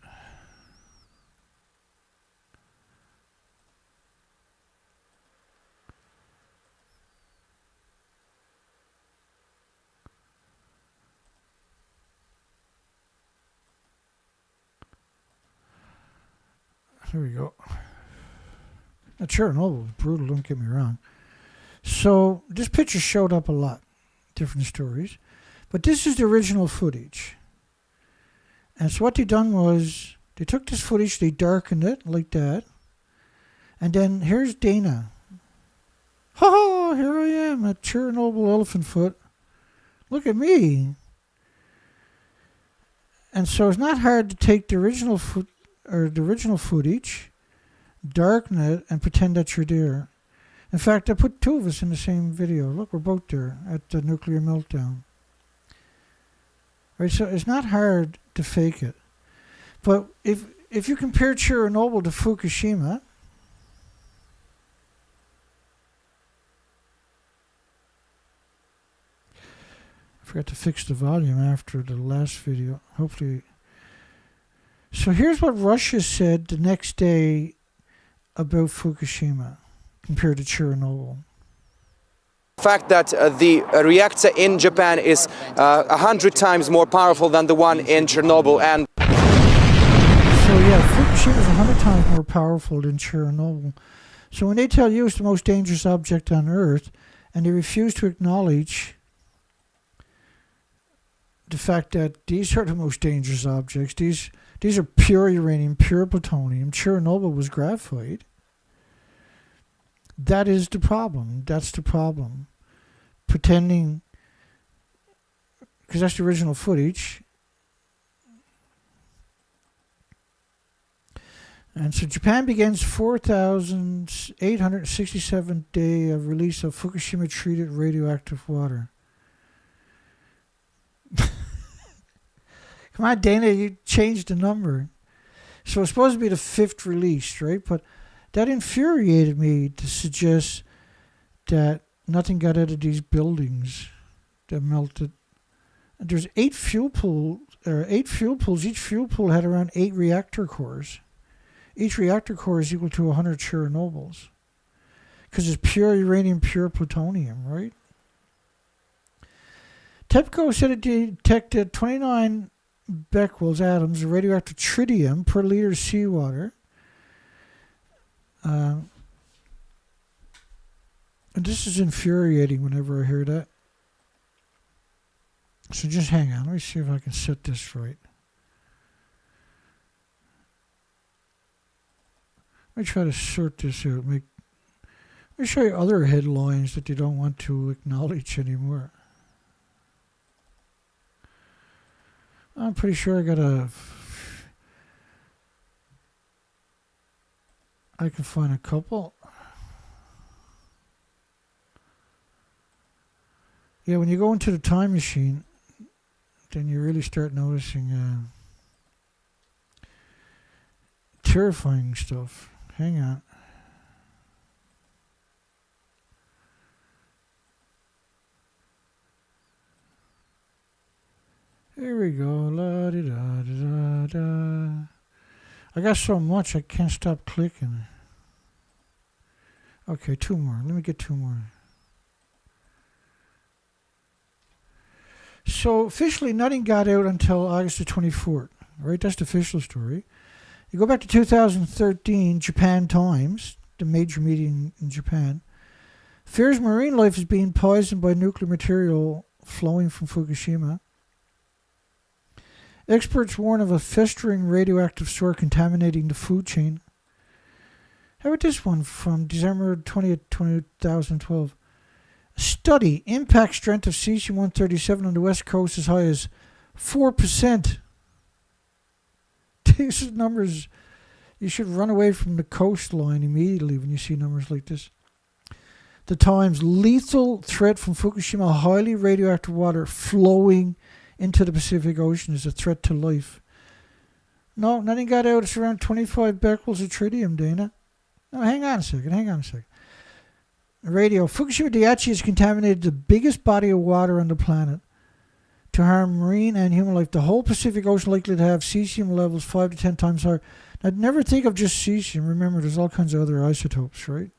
There we go. Now, Chernobyl was brutal, don't get me wrong. So this picture showed up a lot, different stories. But this is the original footage. And so what they done was, they took this footage, they darkened it like that. And then here's Dana. Ha! Here I am at Chernobyl elephant foot. Look at me. And so it's not hard to take the original footage, darken it, and pretend that you're there. In fact, I put two of us in the same video. Look, we're both there at the nuclear meltdown. Right, so it's not hard to fake it. But if you compare Chernobyl to Fukushima, I forgot to fix the volume after the last video. Hopefully. So here's what Russia said the next day about Fukushima compared to Chernobyl. Fact that the reactor in Japan is 100 times more powerful than the one in Chernobyl. And so yeah, Fukushima is 100 times more powerful than Chernobyl. So when they tell you it's the most dangerous object on Earth, and they refuse to acknowledge the fact that these are the most dangerous objects, these are pure uranium, pure plutonium. Chernobyl was graphite. That is the problem. That's the problem. Pretending, because that's the original footage. And so Japan begins 4,867th day of release of Fukushima treated radioactive water. Come on, Dana, you changed the number. So it's supposed to be the 5th release, right? But that infuriated me to suggest that nothing got out of these buildings that melted. And there's 8 fuel pools. Each fuel pool had around 8 reactor cores. Each reactor core is equal to 100 Chernobyls. Because it's pure uranium, pure plutonium, right? TEPCO said it detected 29 Becquerel's atoms of radioactive tritium per liter of seawater. And this is infuriating whenever I hear that. So just hang on. Let me see if I can set this right. Let me try to sort this out. Let me show you other headlines that you don't want to acknowledge anymore. I'm pretty sure I can find a couple. Yeah, when you go into the time machine, then you really start noticing terrifying stuff. Hang on. Here we go. La di da da da da. I got so much I can't stop clicking. Okay, two more. Let me get two more. So officially nothing got out until August the 24th. Right? That's the official story. You go back to 2013, Japan Times, the major media in Japan. Fears marine life is being poisoned by nuclear material flowing from Fukushima. Experts warn of a festering radioactive source contaminating the food chain. How about this one from December 20th, 2012? Study, impact strength of cesium-137 on the west coast as high as 4%. These numbers, you should run away from the coastline immediately when you see numbers like this. The Times, lethal threat from Fukushima, highly radioactive water flowing into the Pacific Ocean is a threat to life. No, nothing got out. It's around 25 becquerels of tritium, Dana. No, hang on a second. Radio, Fukushima Daiichi has contaminated the biggest body of water on the planet to harm marine and human life. The whole Pacific Ocean likely to have cesium levels 5 to 10 times higher. Now, never think of just cesium. Remember, there's all kinds of other isotopes, right?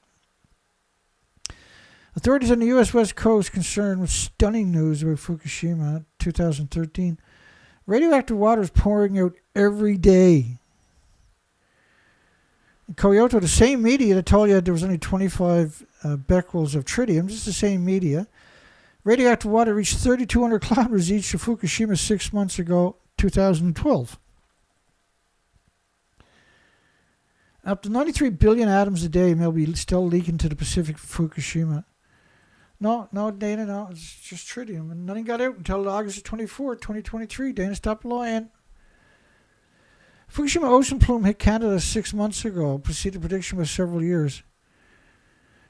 Authorities on the U.S. West Coast concerned with stunning news about Fukushima 2013. Radioactive water is pouring out every day. In Kyoto, the same media that told you there was only 25 becquerels of tritium, this is the same media. Radioactive water reached 3,200 kilometers each to Fukushima 6 months ago, 2012. Up to 93 billion atoms a day may be still leaking to the Pacific Fukushima. No, Dana, no, it's just tritium. And nothing got out until August 24, 2023. Dana, stop lying. Fukushima ocean plume hit Canada 6 months ago, preceded prediction by several years.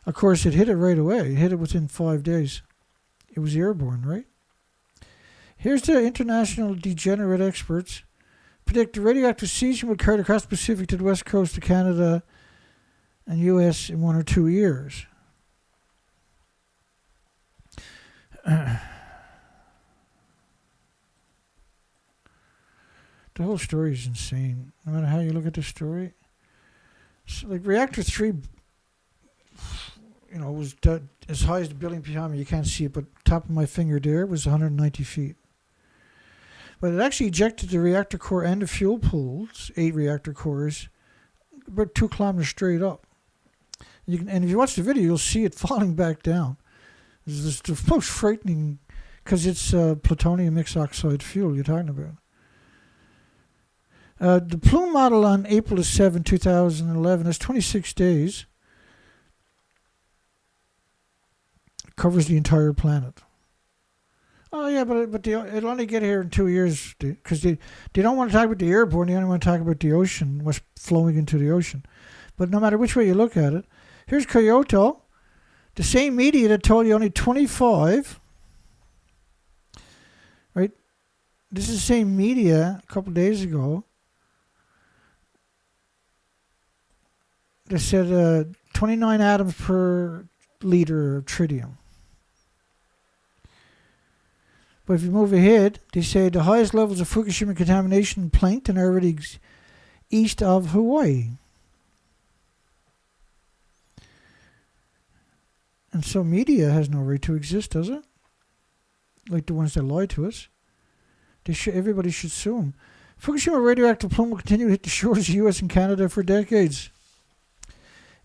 Of course, it hit it right away. It hit it within 5 days. It was airborne, right? Here's the international degenerate experts predict the radioactive cesium would carry across the Pacific to the west coast of Canada and U.S. in 1 or 2 years. The whole story is insane. No matter how you look at the story. So, like reactor 3, was as high as the building behind me. You can't see it, but top of my finger there was 190 feet. But it actually ejected the reactor core and the fuel pools, 8 reactor cores, about 2 kilometers straight up. And if you watch the video, you'll see it falling back down. This is the most frightening, because it's plutonium mixed oxide fuel you're talking about. The plume model on April 7, 2011 is 26 days. It covers the entire planet. Oh, yeah, but it'll only get here in 2 years, because they don't want to talk about the airborne, they only want to talk about the ocean, what's flowing into the ocean. But no matter which way you look at it, here's Kyoto, the same media that told you only 25, right? This is the same media a couple days ago. They said 29 atoms per liter of tritium. But if you move ahead, they say the highest levels of Fukushima contamination in plankton are already east of Hawaii. And so media has no right to exist, does it? Like the ones that lie to us. Everybody should sue them. Fukushima radioactive plume will continue to hit the shores of the U.S. and Canada for decades.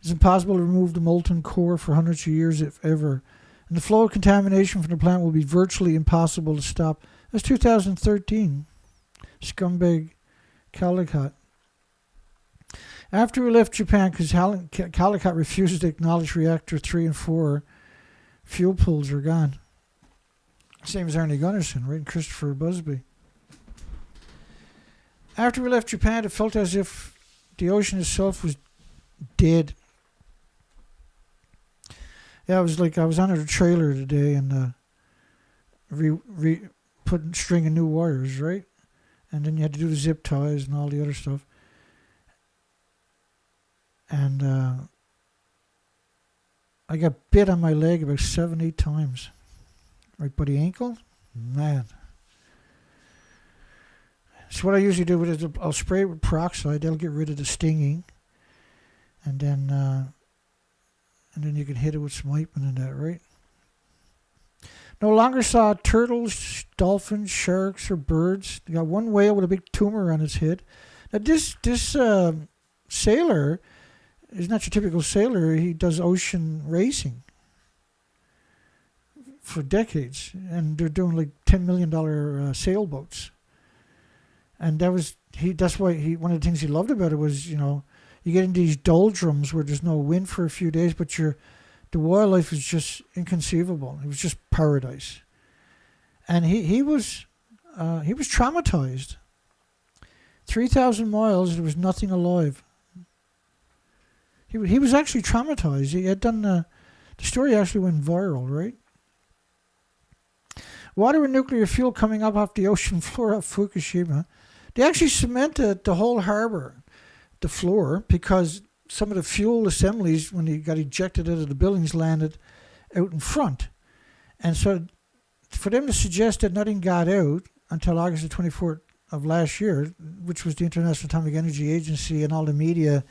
It's impossible to remove the molten core for hundreds of years, if ever. And the flow of contamination from the plant will be virtually impossible to stop. That's 2013. Scumbag Calicut. After we left Japan, because Caldecott refused to acknowledge reactor 3 and 4, fuel pools are gone. Same as Arnie Gunnarsson, right? And Christopher Busby. After we left Japan, it felt as if the ocean itself was dead. Yeah, it was like I was under a trailer today and putting stringing new wires, right? And then you had to do the zip ties and all the other stuff. And I got bit on my leg about 7-8 times. Right by the ankle? Man. So what I usually do with it is I'll spray it with peroxide. That'll get rid of the stinging. And then you can hit it with some ointment and that, right? No longer saw turtles, dolphins, sharks, or birds. They got one whale with a big tumor on its head. Now this sailor is not your typical sailor. He does ocean racing for decades, and they're doing like $10 million sailboats. And that's why one of the things he loved about it was, you get into these doldrums where there's no wind for a few days, but the wildlife is just inconceivable. It was just paradise. And he was traumatized. 3,000 miles, there was nothing alive. He was actually traumatized. He had done the story actually went viral, right? Water and nuclear fuel coming up off the ocean floor of Fukushima. They actually cemented the whole harbor, the floor, because some of the fuel assemblies, when they got ejected out of the buildings, landed out in front. And so for them to suggest that nothing got out until August the 24th of last year, which was the International Atomic Energy Agency and all the media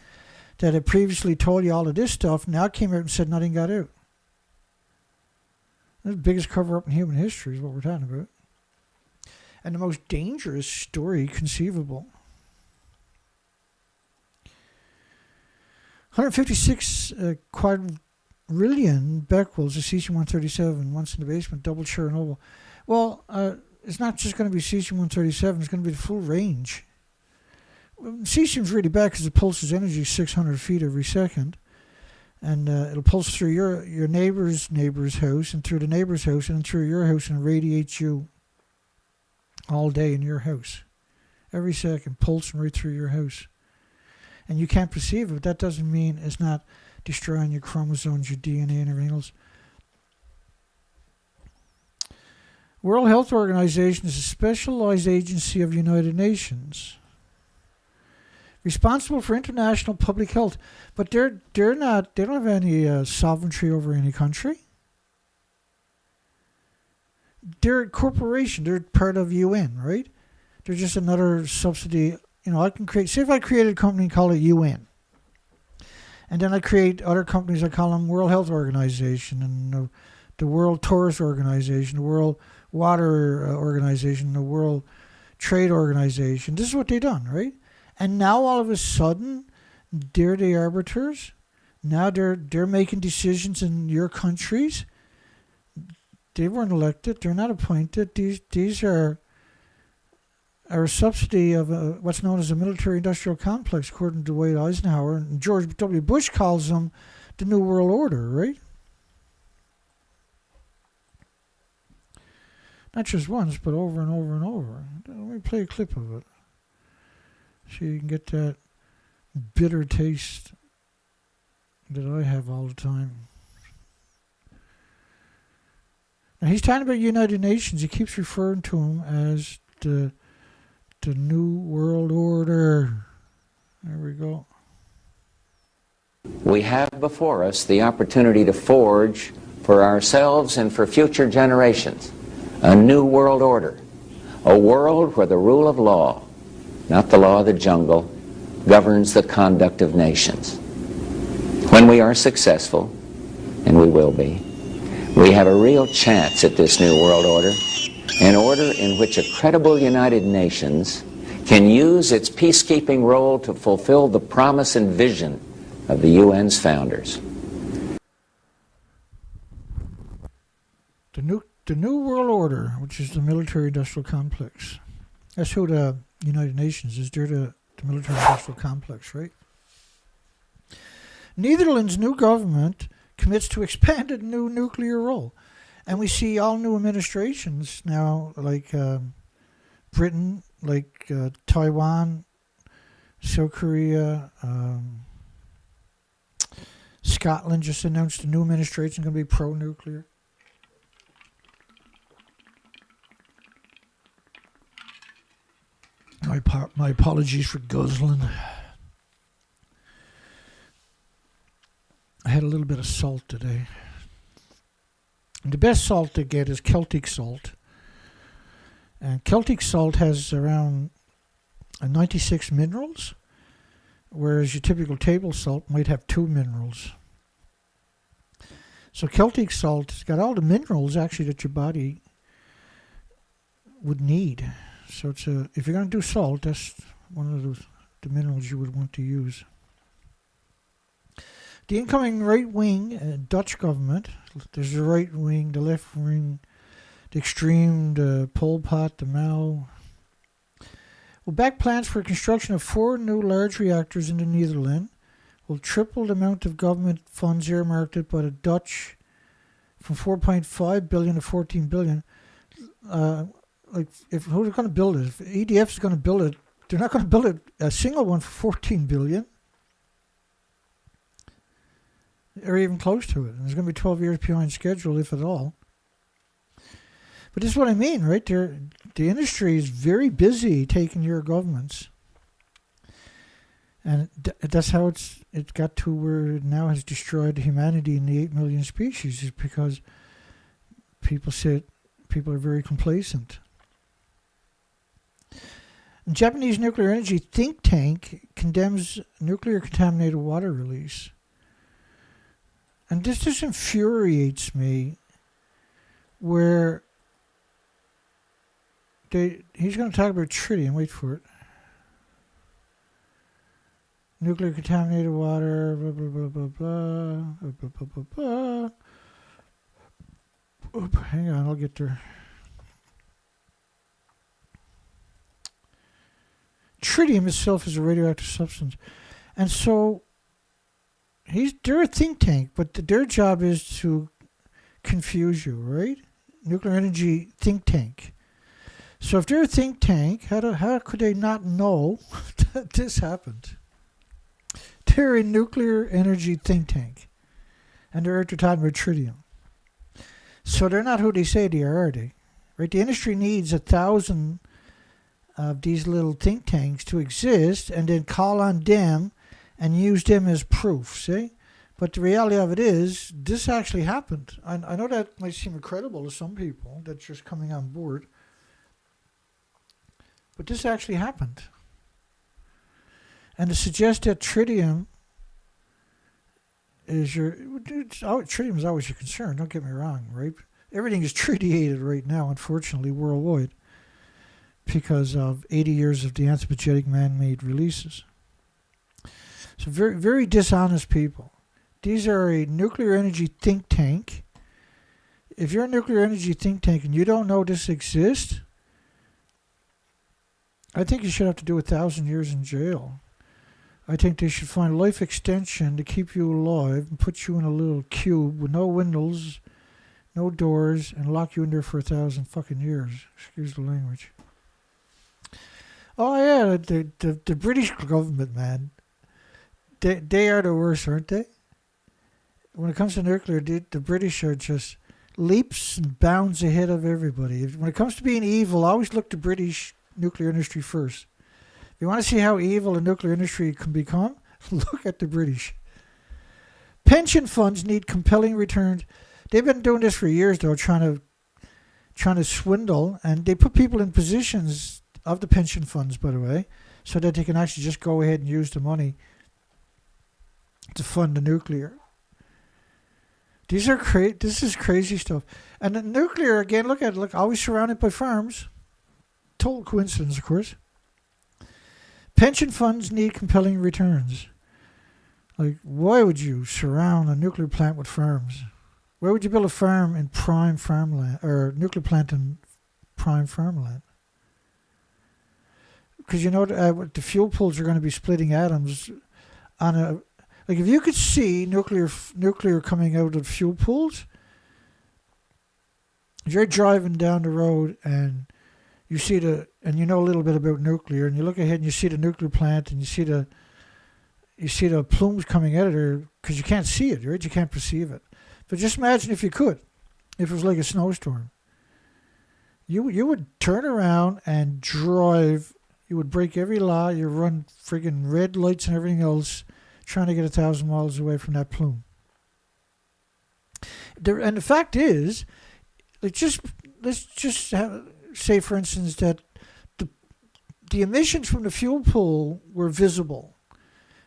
that had previously told you all of this stuff, now came out and said nothing got out. That's the biggest cover-up in human history is what we're talking about. And the most dangerous story conceivable. 156 quadrillion becquerels of cesium-137 once in the basement, double Chernobyl. Well, it's not just going to be cesium-137, it's going to be the full range. Cesium's really bad because it pulses energy 600 feet every second. And it'll pulse through your neighbor's house and through the neighbor's house and through your house and radiate you all day in your house. Every second, pulsing right through your house. And you can't perceive it. That doesn't mean it's not destroying your chromosomes, your DNA, and everything else. World Health Organization is a specialized agency of the United Nations, responsible for international public health, but they don't have any sovereignty over any country. They're a corporation. They're part of UN, right? They're just another subsidy. I can say if I created a company and call it UN, and then I create other companies, I call them World Health Organization and the World Tourist Organization, the World Water Organization, the World Trade Organization. This is what they've done, right? And now all of a sudden, they're the arbiters. Now they're making decisions in your countries. They weren't elected. They're not appointed. These are a subsidy of what's known as a military-industrial complex, according to Dwight Eisenhower. And George W. Bush calls them the New World Order, right? Not just once, but over and over and over. Let me play a clip of it so you can get that bitter taste that I have all the time. Now he's talking about United Nations. He keeps referring to them as the New World Order. There we go. We have before us the opportunity to forge for ourselves and for future generations a new world order, a world where the rule of law, not the law of the jungle, governs the conduct of nations. When we are successful, and we will be, we have a real chance at this new world order, an order in which a credible United Nations can use its peacekeeping role to fulfill the promise and vision of the UN's founders. The New World Order, which is the military-industrial complex. That's who the United Nations is. They're the military-industrial complex, right? Netherlands' new government commits to expanded new nuclear role. And we see all new administrations now, like Britain, like Taiwan, South Korea, Scotland just announced a new administration going to be pro-nuclear. My apologies for guzzling. I had a little bit of salt today. And the best salt to get is Celtic salt. And Celtic salt has around 96 minerals, whereas your typical table salt might have 2 minerals. So Celtic salt has got all the minerals actually that your body would need. So it's if you're going to do salt, that's one of the minerals you would want to use. The incoming right-wing Dutch government, there's the right wing, the left wing, the extreme, the Pol Pot, the Mao, will back plans for construction of 4 new large reactors in the Netherlands, will triple the amount of government funds earmarked by the Dutch from 4.5 billion to 14 billion. Like, if who's going to build it? If EDF is going to build it, they're not going to build it a single one for 14 billion. Or even close to it. And it's going to be 12 years behind schedule, if at all. But this is what I mean, right? The industry is very busy taking your governments. And that's how it got to where it now has destroyed humanity and the 8 million species, is because people are very complacent. A Japanese nuclear energy think tank condemns nuclear contaminated water release. And this just infuriates me, where he's going to talk about tritium, wait for it. Nuclear contaminated water, blah, blah, blah, blah, blah, blah, blah, blah, blah. Oop, hang on, I'll get there. Tritium itself is a radioactive substance. And so they're a think tank, but their job is to confuse you, right? Nuclear energy think tank. So if they're a think tank, how could they not know that this happened? They're a nuclear energy think tank, and they're talking about tritium. So they're not who they say they are they? Right? The industry needs 1,000 of these little think tanks to exist, and then call on them and use them as proof, see? But the reality of it is, this actually happened. I know that might seem incredible to some people that's just coming on board, but this actually happened. And to suggest that tritium is tritium is always your concern, don't get me wrong, right? Everything is tritiated right now, unfortunately, worldwide, because of 80 years of the anthropogenic man-made releases. So very, very dishonest people. These are a nuclear energy think tank. If you're a nuclear energy think tank and you don't know this exists, I think you should have to do 1,000 years in jail. I think they should find life extension to keep you alive and put you in a little cube with no windows, no doors, and lock you in there for 1,000 fucking years. Excuse the language. Oh yeah, the British government, man. They are the worst, aren't they? When it comes to nuclear, the British are just leaps and bounds ahead of everybody. When it comes to being evil, always look to British nuclear industry first. If you want to see how evil the nuclear industry can become, look at the British. Pension funds need compelling returns. They've been doing this for years, though, trying to swindle, and they put people in positions of the pension funds, by the way, so that they can actually just go ahead and use the money to fund the nuclear. This is crazy stuff. And the nuclear, again, look, always surrounded by farms. Total coincidence, of course. Pension funds need compelling returns. Like, why would you surround a nuclear plant with farms? Why would you build a farm in prime farmland, or a nuclear plant in prime farmland? Because you know the fuel pools are going to be splitting atoms on a... Like if you could see nuclear coming out of fuel pools, you're driving down the road and you see and you know a little bit about nuclear, and you look ahead and you see the nuclear plant and you see the plumes coming out of there because you can't see it, right? You can't perceive it. But just imagine if you could, if it was like a snowstorm. You would turn around and drive. You would break every law. You run friggin' red lights and everything else, trying to get 1,000 miles away from that plume. And the fact is, let's just say, for instance, that the emissions from the fuel pool were visible.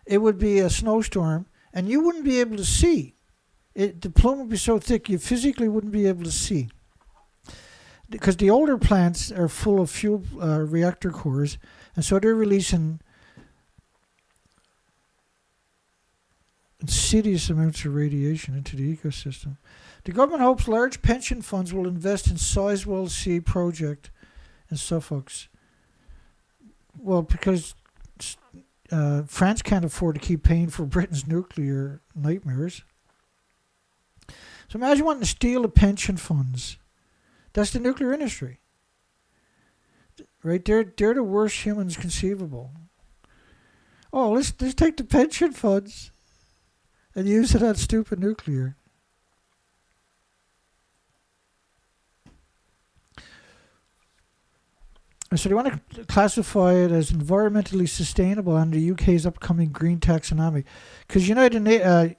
It would be a snowstorm, and you wouldn't be able to see. The plume would be so thick you physically wouldn't be able to see. Because the older plants are full of fuel reactor cores, and so they're releasing insidious amounts of radiation into the ecosystem. The government hopes large pension funds will invest in Sizewell C project in Suffolk. Well, because France can't afford to keep paying for Britain's nuclear nightmares. So imagine wanting to steal the pension funds. That's the nuclear industry. Right? They're the worst humans conceivable. Oh, let's take the pension funds and use it on stupid nuclear. So they want to classify it as environmentally sustainable under the UK's upcoming green taxonomy. Because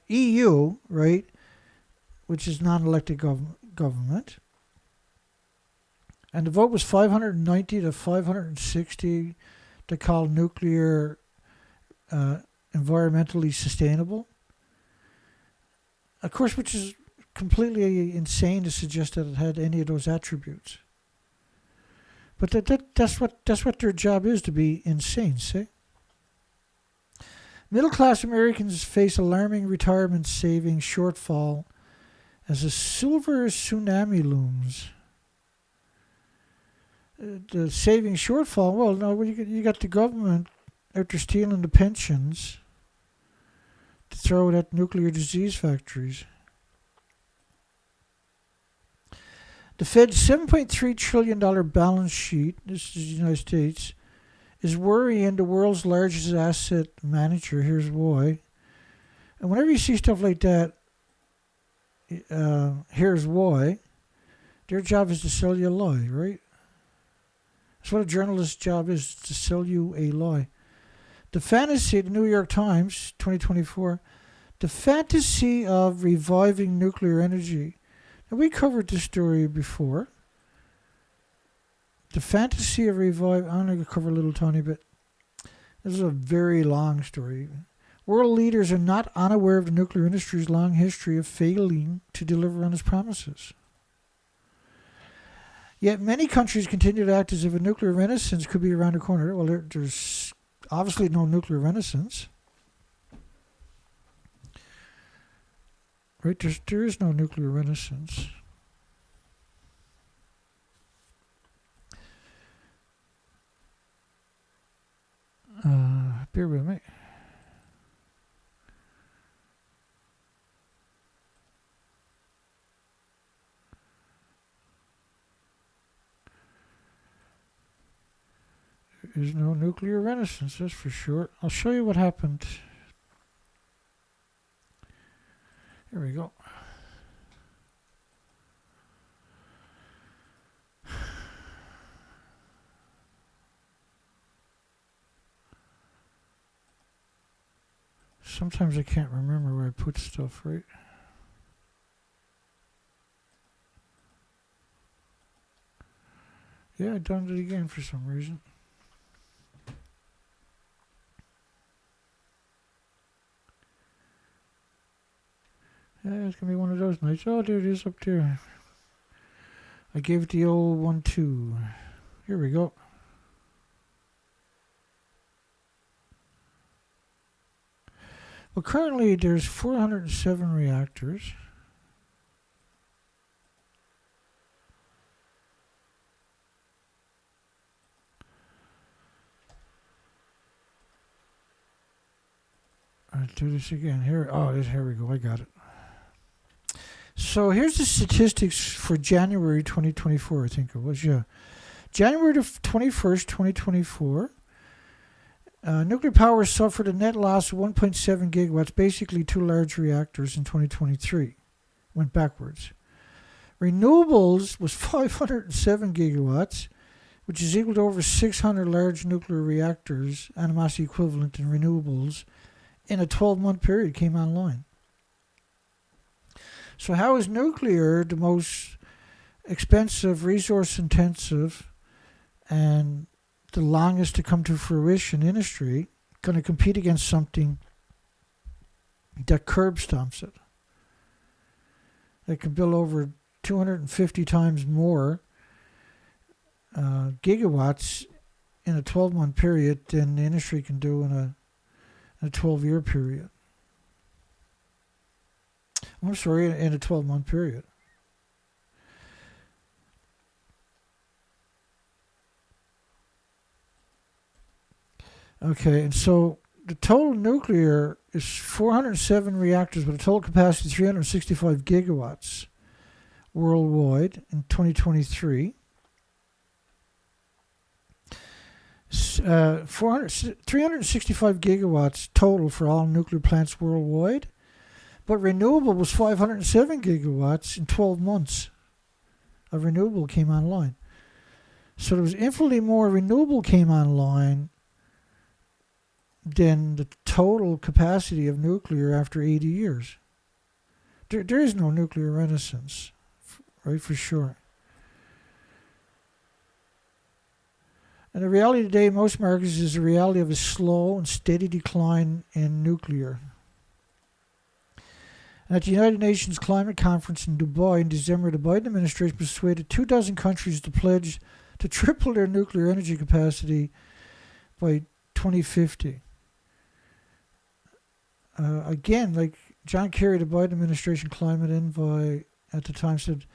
EU, right, which is non-elected government, and the vote was 590 to 560 to call nuclear environmentally sustainable. Of course, which is completely insane to suggest that it had any of those attributes. But that's what their job is, to be insane, see? Middle-class Americans face alarming retirement savings shortfall as a silver tsunami looms. The savings shortfall, well, no, you got the government out there stealing the pensions to throw it at nuclear disease factories. The Fed's $7.3 trillion balance sheet, this is the United States, is worrying the world's largest asset manager. Here's why. And whenever you see stuff like that, here's why. Their job is to sell you a lie, right? That's what a journalist's job is, to sell you a lie. The fantasy, the New York Times, 2024, the fantasy of reviving nuclear energy. Now, we covered this story before. The fantasy of revive. I'm going to cover a little tiny bit. This is a very long story. World leaders are not unaware of the nuclear industry's long history of failing to deliver on its promises. Yet many countries continue to act as if a nuclear renaissance could be around the corner. Well, there's obviously no nuclear renaissance. Right? There is no nuclear renaissance. Bear with me. There is no nuclear renaissance, that's for sure. I'll show you what happened. Here we go. Sometimes I can't remember where I put stuff, right? Yeah, I done it again for some reason. Yeah, it's going to be one of those nights. Oh, there it is up there. I gave it the old 1-2. Here we go. Well, currently there's 407 reactors. Let's do this again. Here we go. I got it. So here's the statistics for January 2024, I think it was, yeah. January 21st, 2024, nuclear power suffered a net loss of 1.7 gigawatts, basically 2 large reactors in 2023. Went backwards. Renewables was 507 gigawatts, which is equal to over 600 large nuclear reactors, animosity equivalent in renewables, in a 12-month period came online. So how is nuclear, the most expensive, resource-intensive, and the longest to come to fruition industry, going to compete against something that curb stomps it? They can build over 250 times more gigawatts in a 12-month period than the industry can do in a 12-year period. I'm sorry, in a 12-month period. Okay, and so the total nuclear is 407 reactors with a total capacity of 365 gigawatts worldwide in 2023. 365 gigawatts total for all nuclear plants worldwide, but renewable was 507 gigawatts in 12 months of renewable came online. So there was infinitely more renewable came online than the total capacity of nuclear after 80 years. There is no nuclear renaissance, right, for sure. And the reality today in most markets is the reality of a slow and steady decline in nuclear. And at the United Nations Climate Conference in Dubai in December, the Biden administration persuaded 24 countries to pledge to triple their nuclear energy capacity by 2050. Again, like John Kerry, the Biden administration climate envoy at the time said,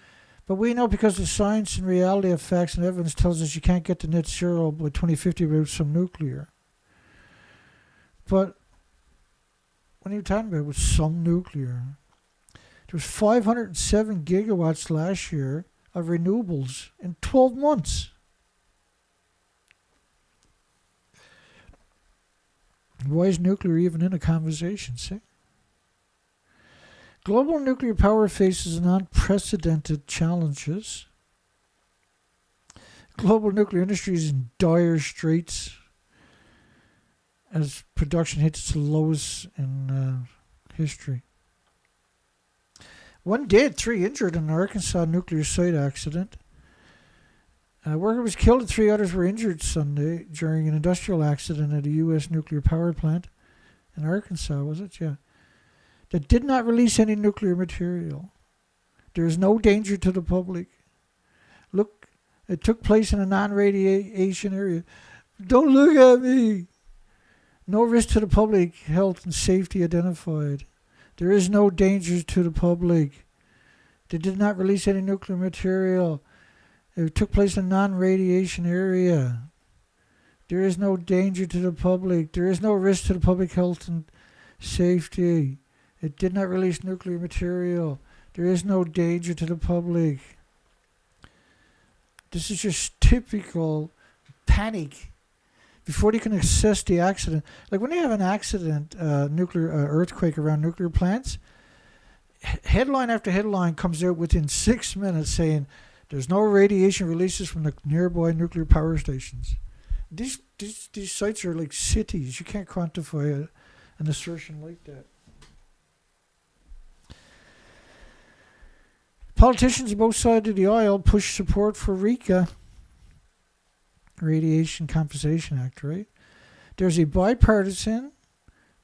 but we know because the science and reality of facts and evidence tells us you can't get to net zero by 2050 without some nuclear. But what are you talking about with some nuclear? There was 507 gigawatts last year of renewables in 12 months. Why is nuclear even in a conversation, see? Global nuclear power faces unprecedented challenges. Global nuclear industry is in dire straits as production hits its lowest in history. 1 dead, 3 injured in an Arkansas nuclear site accident. A worker was killed and 3 others were injured Sunday during an industrial accident at a U.S. nuclear power plant in Arkansas, was it? Yeah. That did not release any nuclear material. There is no danger to the public. Look, it took place in a non-radiation area. Don't look at me. No risk to the public health and safety identified. There is no danger to the public. They did not release any nuclear material. It took place in a non-radiation area. There is no danger to the public. There is no risk to the public health and safety. It did not release nuclear material. There is no danger to the public. This is just typical panic before they can assess the accident. Like when they have an accident, nuclear earthquake around nuclear plants, headline after headline comes out within 6 minutes saying there's no radiation releases from the nearby nuclear power stations. These sites are like cities. You can't quantify an assertion like that. Politicians on both sides of the aisle push support for RECA, Radiation Compensation Act, right? There's a bipartisan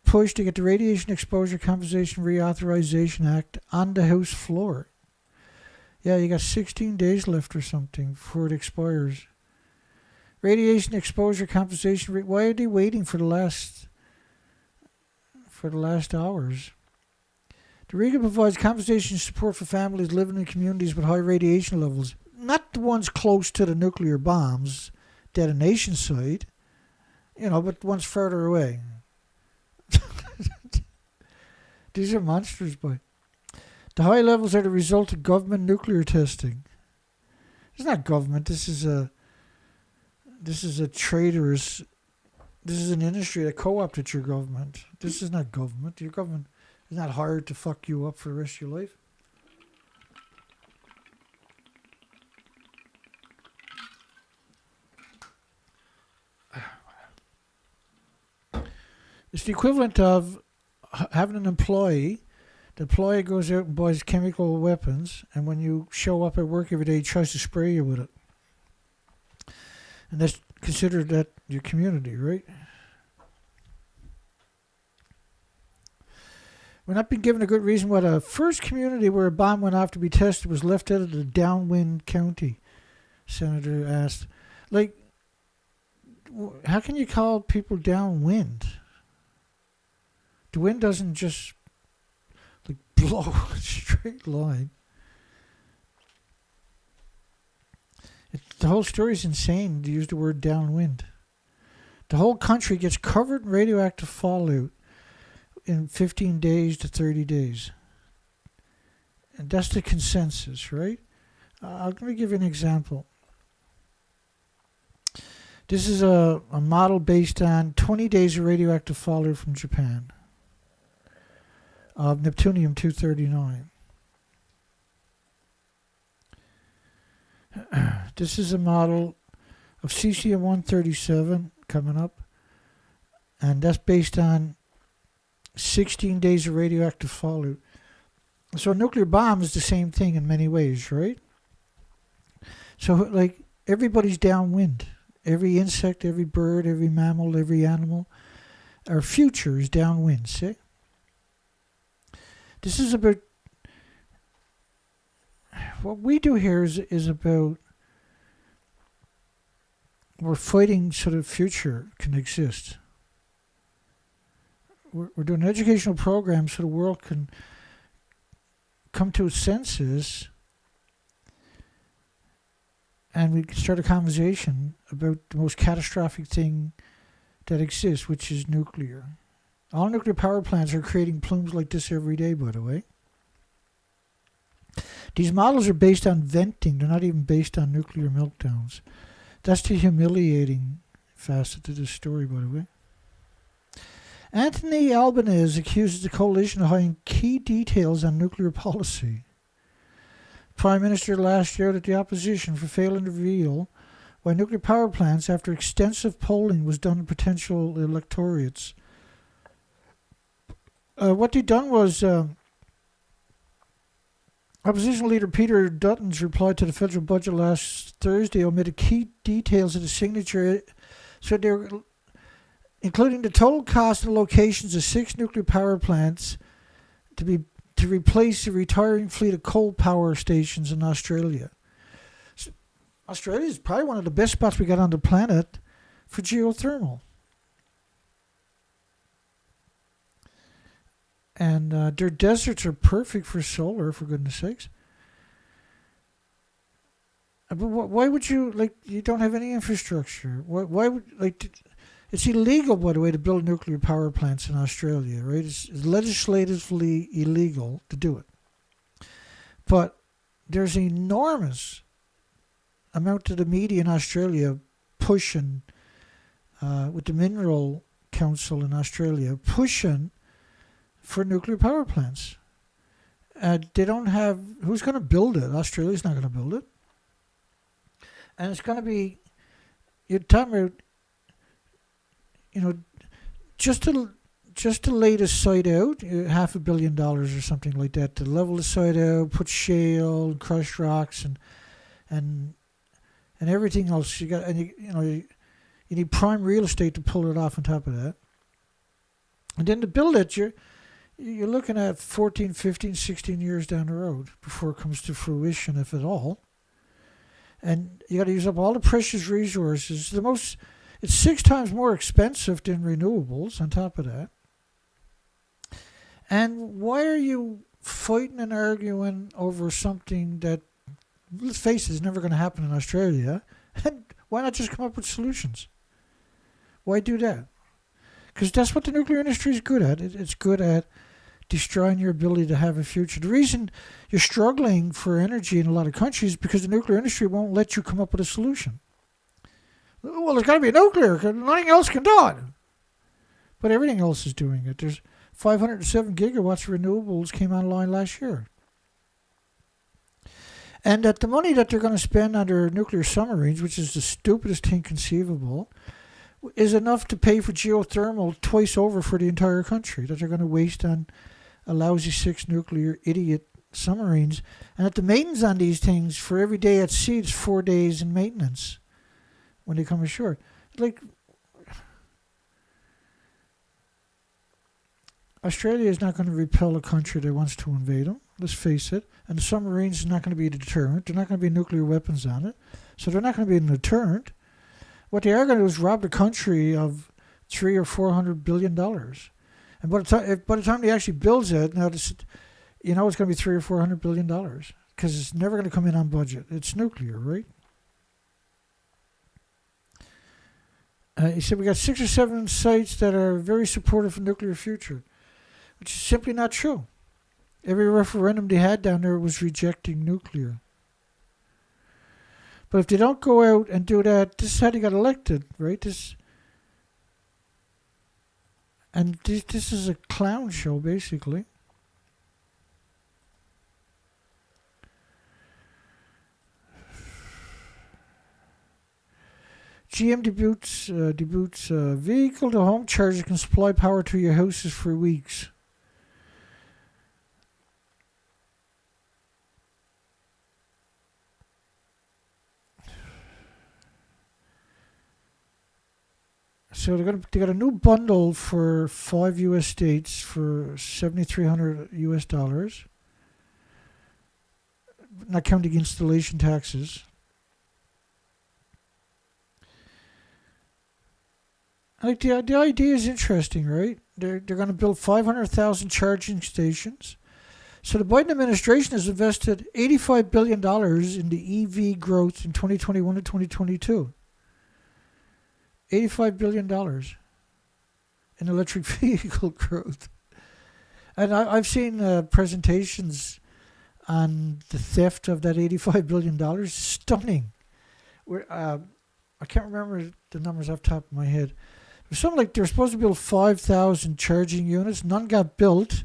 push to get the Radiation Exposure Compensation Reauthorization Act on the House floor. Yeah, you got 16 days left or something before it expires. Radiation exposure compensation. Why are they waiting for the last hours? The REGA provides compensation support for families living in communities with high radiation levels, not the ones close to the nuclear bombs detonation site, but the ones further away. These are monsters, boy. The high levels are the result of government nuclear testing. It's not government. This is a traitorous. This is an industry that co-opted your government. This is not government. Your government is not hired to fuck you up for the rest of your life. It's the equivalent of having an employee. The employee goes out and buys chemical weapons, and when you show up at work every day, he tries to spray you with it. And that's considered that your community, right? We're not being given a good reason why the first community where a bomb went off to be tested was left out of the downwind county, Senator asked. Like, how can you call people downwind? The wind doesn't just like blow a straight line. The whole story is insane to use the word downwind. The whole country gets covered in radioactive fallout in 15 days to 30 days. And that's the consensus, right? I'm going to give you an example. This is a model based on 20 days of radioactive fallout from Japan. Of Neptunium-239. This is a model of cesium-137 coming up, and that's based on 16 days of radioactive fallout. So a nuclear bomb is the same thing in many ways, right? So like everybody's downwind. Every insect, every bird, every mammal, every animal. Our future is downwind, see? This is about, what we do here is about, we're fighting so the future can exist. We're doing an educational program so the world can come to its senses and we can start a conversation about the most catastrophic thing that exists, which is nuclear. All nuclear power plants are creating plumes like this every day, by the way. These models are based on venting. They're not even based on nuclear meltdowns. That's the humiliating facet to this story, by the way. Anthony Albanese accuses the coalition of hiding key details on nuclear policy. Prime Minister last year at the opposition for failing to reveal why nuclear power plants, after extensive polling was done in potential electorates. What they done was opposition leader Peter Dutton's reply to the federal budget last Thursday omitted key details of the signature. So they were including the total cost and locations of 6 nuclear power plants to replace the retiring fleet of coal power stations in Australia. So Australia is probably one of the best spots we got on the planet for geothermal. And their deserts are perfect for solar, for goodness sakes. But why would you, like, you don't have any infrastructure. Why would, like, it's illegal, by the way, to build nuclear power plants in Australia, right? It's legislatively illegal to do it. But there's an enormous amount of the media in Australia pushing, with the Mineral Council in Australia, pushing for nuclear power plants. They don't have, who's going to build it? Australia's not going to build it. And it's going to be, you're talking about, you know, just to lay the site out, $500 million or something like that, to level the site out, put shale, and crushed rocks, and everything else. You got, and you need prime real estate to pull it off on top of that. And then to build it, you're looking at 14, 15, 16 years down the road before it comes to fruition, if at all. And you got to use up all the precious resources. It's 6 times more expensive than renewables on top of that. And why are you fighting and arguing over something that, let's face it, is never going to happen in Australia? And why not just come up with solutions? Why do that? Because that's what the nuclear industry is good at. It's good at destroying your ability to have a future. The reason you're struggling for energy in a lot of countries is because the nuclear industry won't let you come up with a solution. Well, there's got to be nuclear because nothing else can do it. But everything else is doing it. There's 507 gigawatts of renewables came online last year. And that the money that they're going to spend on their nuclear submarines, which is the stupidest thing conceivable, is enough to pay for geothermal twice over for the entire country that they're going to waste on a lousy 6 nuclear idiot submarines. And that the maintenance on these things for every day at sea is 4 days in maintenance when they come ashore. Like, Australia is not going to repel a country that wants to invade them. Let's face it. And the submarines is not going to be a deterrent. They're not going to be nuclear weapons on it. So they're not going to be a deterrent. What they are going to do is rob the country of $300 or $400 billion. And by the time they actually build it, now this, it's going to be $300 or $400 billion because it's never going to come in on budget. It's nuclear, right? He said we got 6 or 7 sites that are very supportive of nuclear future, which is simply not true. Every referendum they had down there was rejecting nuclear. But if they don't go out and do that, this is how they got elected, right? This is a clown show, basically. GM debuts vehicle-to-home charger can supply power to your houses for weeks. So they got a new bundle for 5 U.S. states for $7,300 US, not counting installation taxes. Like the idea is interesting, right? They're going to build 500,000 charging stations. So the Biden administration has invested $85 billion in the EV growth in 2021 and 2022. $85 billion in electric vehicle growth. And I've seen presentations on the theft of that $85 billion. Stunning. I can't remember the numbers off the top of my head. It was something like they were supposed to build 5,000 charging units. None got built.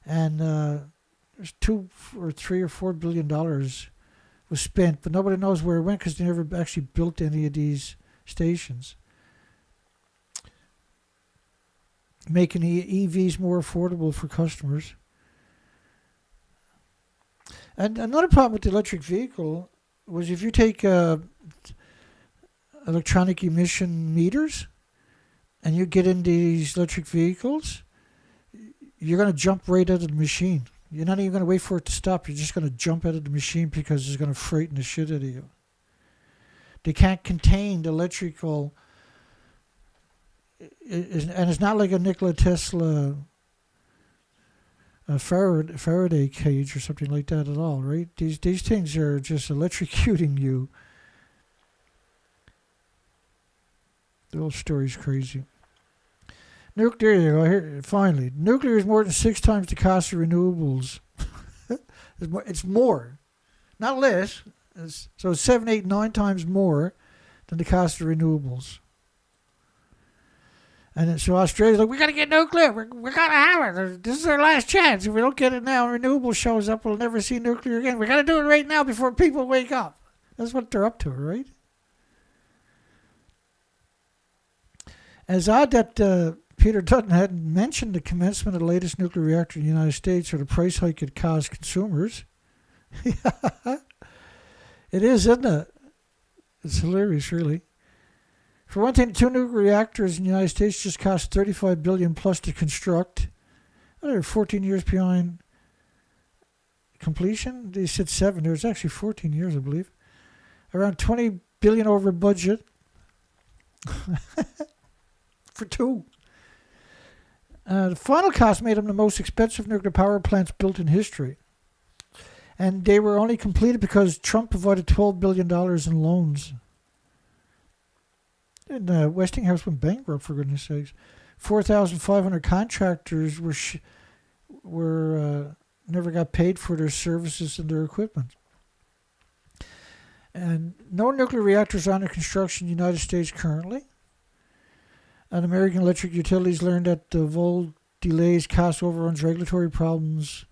And there's $2 or $3 or $4 billion was spent. But nobody knows where it went because they never actually built any of these stations. Making the EVs more affordable for customers. And another problem with the electric vehicle was if you take electronic emission meters and you get into these electric vehicles, you're going to jump right out of the machine. You're not even going to wait for it to stop. You're just going to jump out of the machine because it's going to frighten the shit out of you. They can't contain the electrical... And it's not like a Nikola Tesla Faraday cage or something like that at all, right? These things are just electrocuting you. The whole story's crazy. There you go. Here, finally, nuclear is more than 6 times the cost of renewables. It's more, not less. So 7, 8, 9 times more than the cost of renewables. And so Australia's like, we got to get nuclear. We got to have it. This is our last chance. If we don't get it now, renewable shows up, we'll never see nuclear again. We got to do it right now before people wake up. That's what they're up to, right? And it's odd that Peter Dutton hadn't mentioned the commencement of the latest nuclear reactor in the United States or the price hike it caused consumers. It is, isn't it? It's hilarious, really. For one thing, 2 nuclear reactors in the United States just cost $35 billion plus to construct. They're 14 years behind completion. They said 7. There's actually 14 years, I believe. Around $20 billion over budget for 2. The final cost made them the most expensive nuclear power plants built in history. And they were only completed because Trump provided $12 billion in loans. And Westinghouse went bankrupt, for goodness sakes. 4,500 contractors never got paid for their services and their equipment. And no nuclear reactors are under construction in the United States currently. And American electric utilities learned that the vol delays, cost overruns, regulatory problems,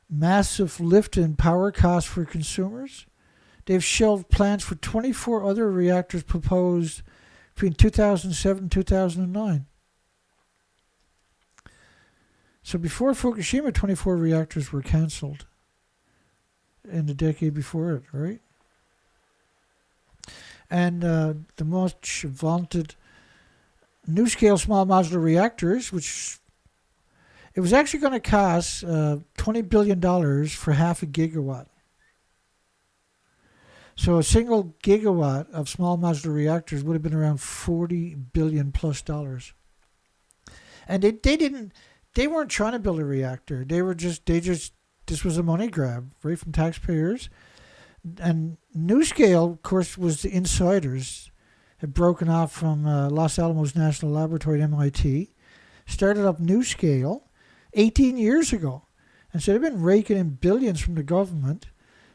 massive lift in power costs for consumers. They've shelved plans for 24 other reactors proposed between 2007 and 2009. So before Fukushima, 24 reactors were cancelled in the decade before it, right? And the much vaunted NuScale small modular reactors, which it was actually going to cost $20 billion for half a gigawatt. So a single gigawatt of small modular reactors would have been around $40 billion plus dollars. And they weren't trying to build a reactor. This was a money grab, right, from taxpayers. And NuScale, of course, was the insiders, had broken off from Los Alamos National Laboratory at MIT, started up NuScale 18 years ago. And so they've been raking in billions from the government.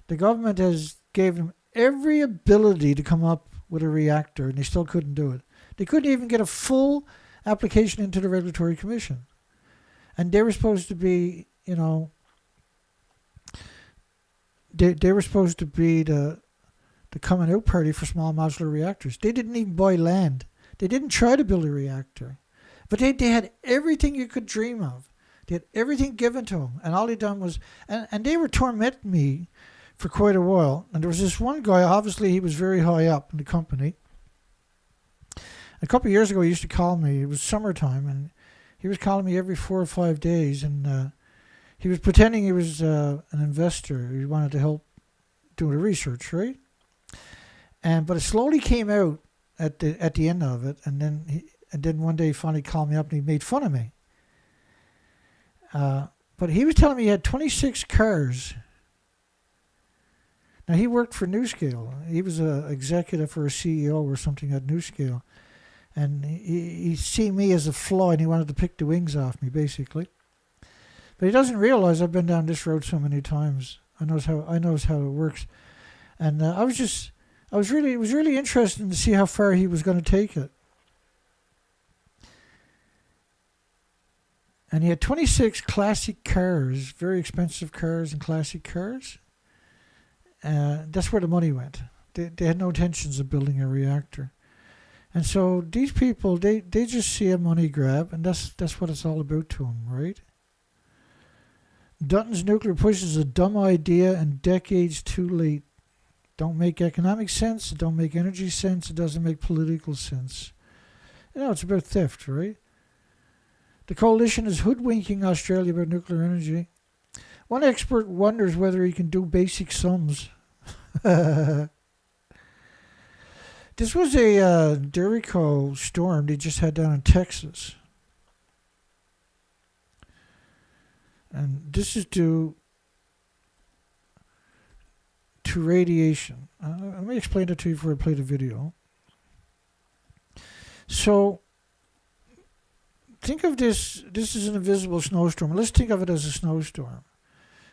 The government has gave them every ability to come up with a reactor, and they still couldn't do it. They couldn't even get a full application into the Regulatory Commission. And they were supposed to be, they were supposed to be the coming out party for small modular reactors. They didn't even buy land. They didn't try to build a reactor. But they had everything you could dream of. They had everything given to them. And all they done was, and they were tormenting me for quite a while. And there was this one guy, obviously he was very high up in the company. A couple of years ago he used to call me. It was summertime, and he was calling me every 4 or 5 days. And he was pretending he was an investor. He wanted to help do the research, right? But it slowly came out at the end of it, and then one day he finally called me up and he made fun of me. But he was telling me he had 26 cars. Now he worked for NuScale. He was an executive or a CEO or something at NuScale, and he seen me as a flaw and he wanted to pick the wings off me, basically. But he doesn't realize I've been down this road so many times. I knows how it works, and it was really interesting to see how far he was going to take it. And he had 26 classic cars, very expensive cars and classic cars. That's where the money went. They had no intentions of building a reactor. And so these people, they just see a money grab, and that's what it's all about to them, right? Dutton's nuclear push is a dumb idea and decades too late. Don't make economic sense. It don't make energy sense. It doesn't make political sense. It's about theft, right? The coalition is hoodwinking Australia about nuclear energy. One expert wonders whether he can do basic sums. This was a Durico storm they just had down in Texas. And this is due to radiation. Let me explain it to you before I play the video. So, think of this. This is an invisible snowstorm. Let's think of it as a snowstorm.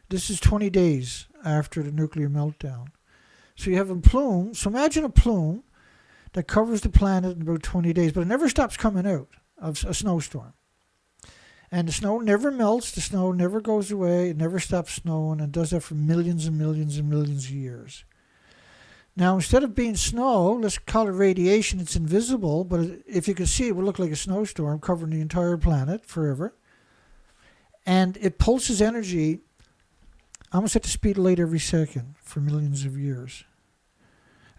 This is 20 days after the nuclear meltdown. So you have a plume. So imagine a plume that covers the planet in about 20 days, but it never stops coming out of a snowstorm. And the snow never melts. The snow never goes away. It never stops snowing, and does that for millions and millions and millions of years. Now, instead of being snow, let's call it radiation. It's invisible, but if you could see, it would look like a snowstorm covering the entire planet forever. And it pulses energy almost at the speed of light every second for millions of years.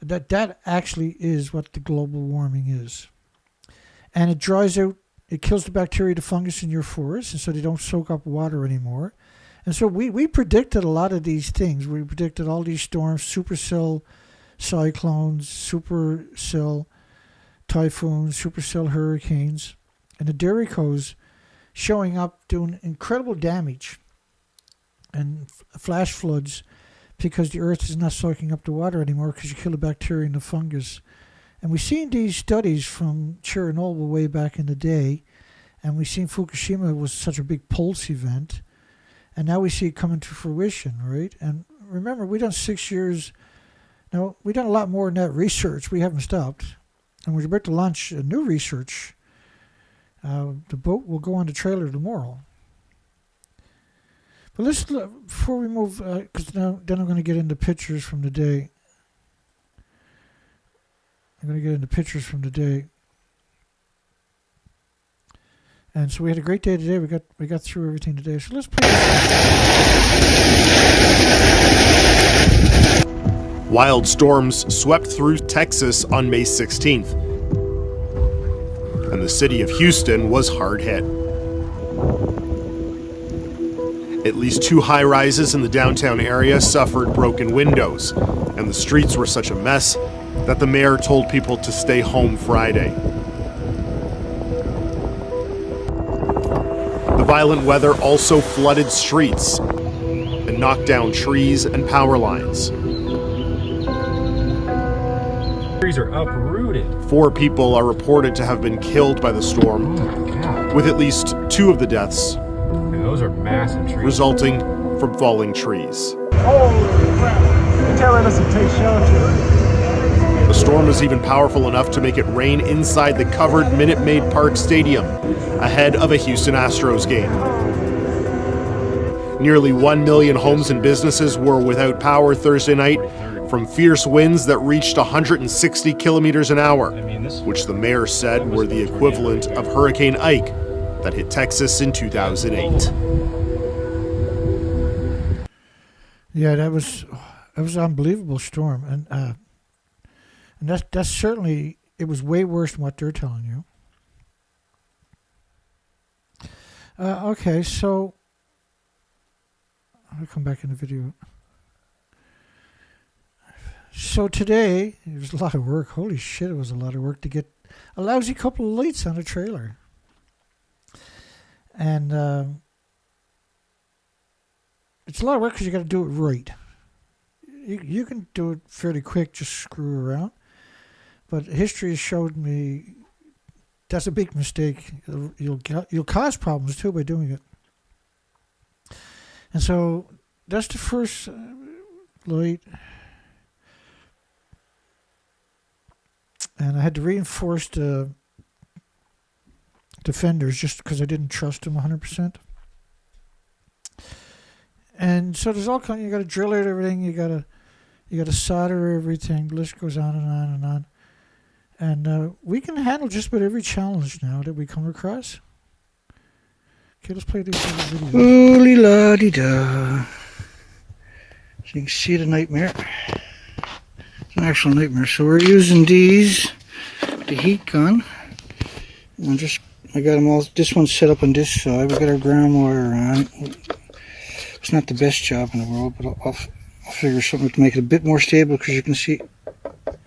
That actually is what the global warming is. And it dries out, it kills the bacteria, the fungus in your forests, and so they don't soak up water anymore. And so we predicted a lot of these things. We predicted all these storms, supercell cyclones, supercell typhoons, supercell hurricanes, and the Duricos showing up doing incredible damage and flash floods because the earth is not soaking up the water anymore because you kill the bacteria and the fungus. And we've seen these studies from Chernobyl way back in the day, and we've seen Fukushima was such a big pulse event. And now we see it coming to fruition, right? And remember, we've done 6 years. Now, we've done a lot more in that research. We haven't stopped. And we're about to launch a new research. The boat will go on the trailer tomorrow. But let's, before we move, because then I'm going to get into pictures from the day. I'm going to get into pictures from the day. And so we had a great day today. We got through everything today. So let's play this. Wild storms swept through Texas on May 16th, and the city of Houston was hard hit. At least 2 high-rises in the downtown area suffered broken windows, and the streets were such a mess that the mayor told people to stay home Friday. The violent weather also flooded streets and knocked down trees and power lines. Trees are uprooted. 4 people are reported to have been killed by the storm, with at least 2 of the deaths Those are massive trees. resulting from falling trees. Holy crap. You're telling us to take shelter. The storm was even powerful enough to make it rain inside the covered Minute Maid Park Stadium ahead of a Houston Astros game. Nearly 1 million homes and businesses were without power Thursday night from fierce winds that reached 160 kilometers an hour, which the mayor said were the equivalent of Hurricane Ike that hit Texas in 2008. Yeah, that was an unbelievable storm, and that's certainly, it was way worse than what they're telling you. Okay, so I'll come back in the video. So today, it was a lot of work. Holy shit, it was a lot of work to get a lousy couple of lights on a trailer. And it's a lot of work because you got to do it right. You can do it fairly quick, just screw around. But history has showed me that's a big mistake. You'll cause problems too by doing it. And so that's the first light. And I had to reinforce the fenders just because I didn't trust them 100%. And so there's all kinds. You got to drill out everything. You got to solder everything. The list goes on and on and on. And we can handle just about every challenge now that we come across. Okay, let's play this video. Holy la di da. So you can see the nightmare. It's an actual nightmare. So we're using these, the heat gun. And I got them all. This one's set up on this side. We got our ground wire on. It's not the best job in the world, but I'll figure something to make it a bit more stable because you can see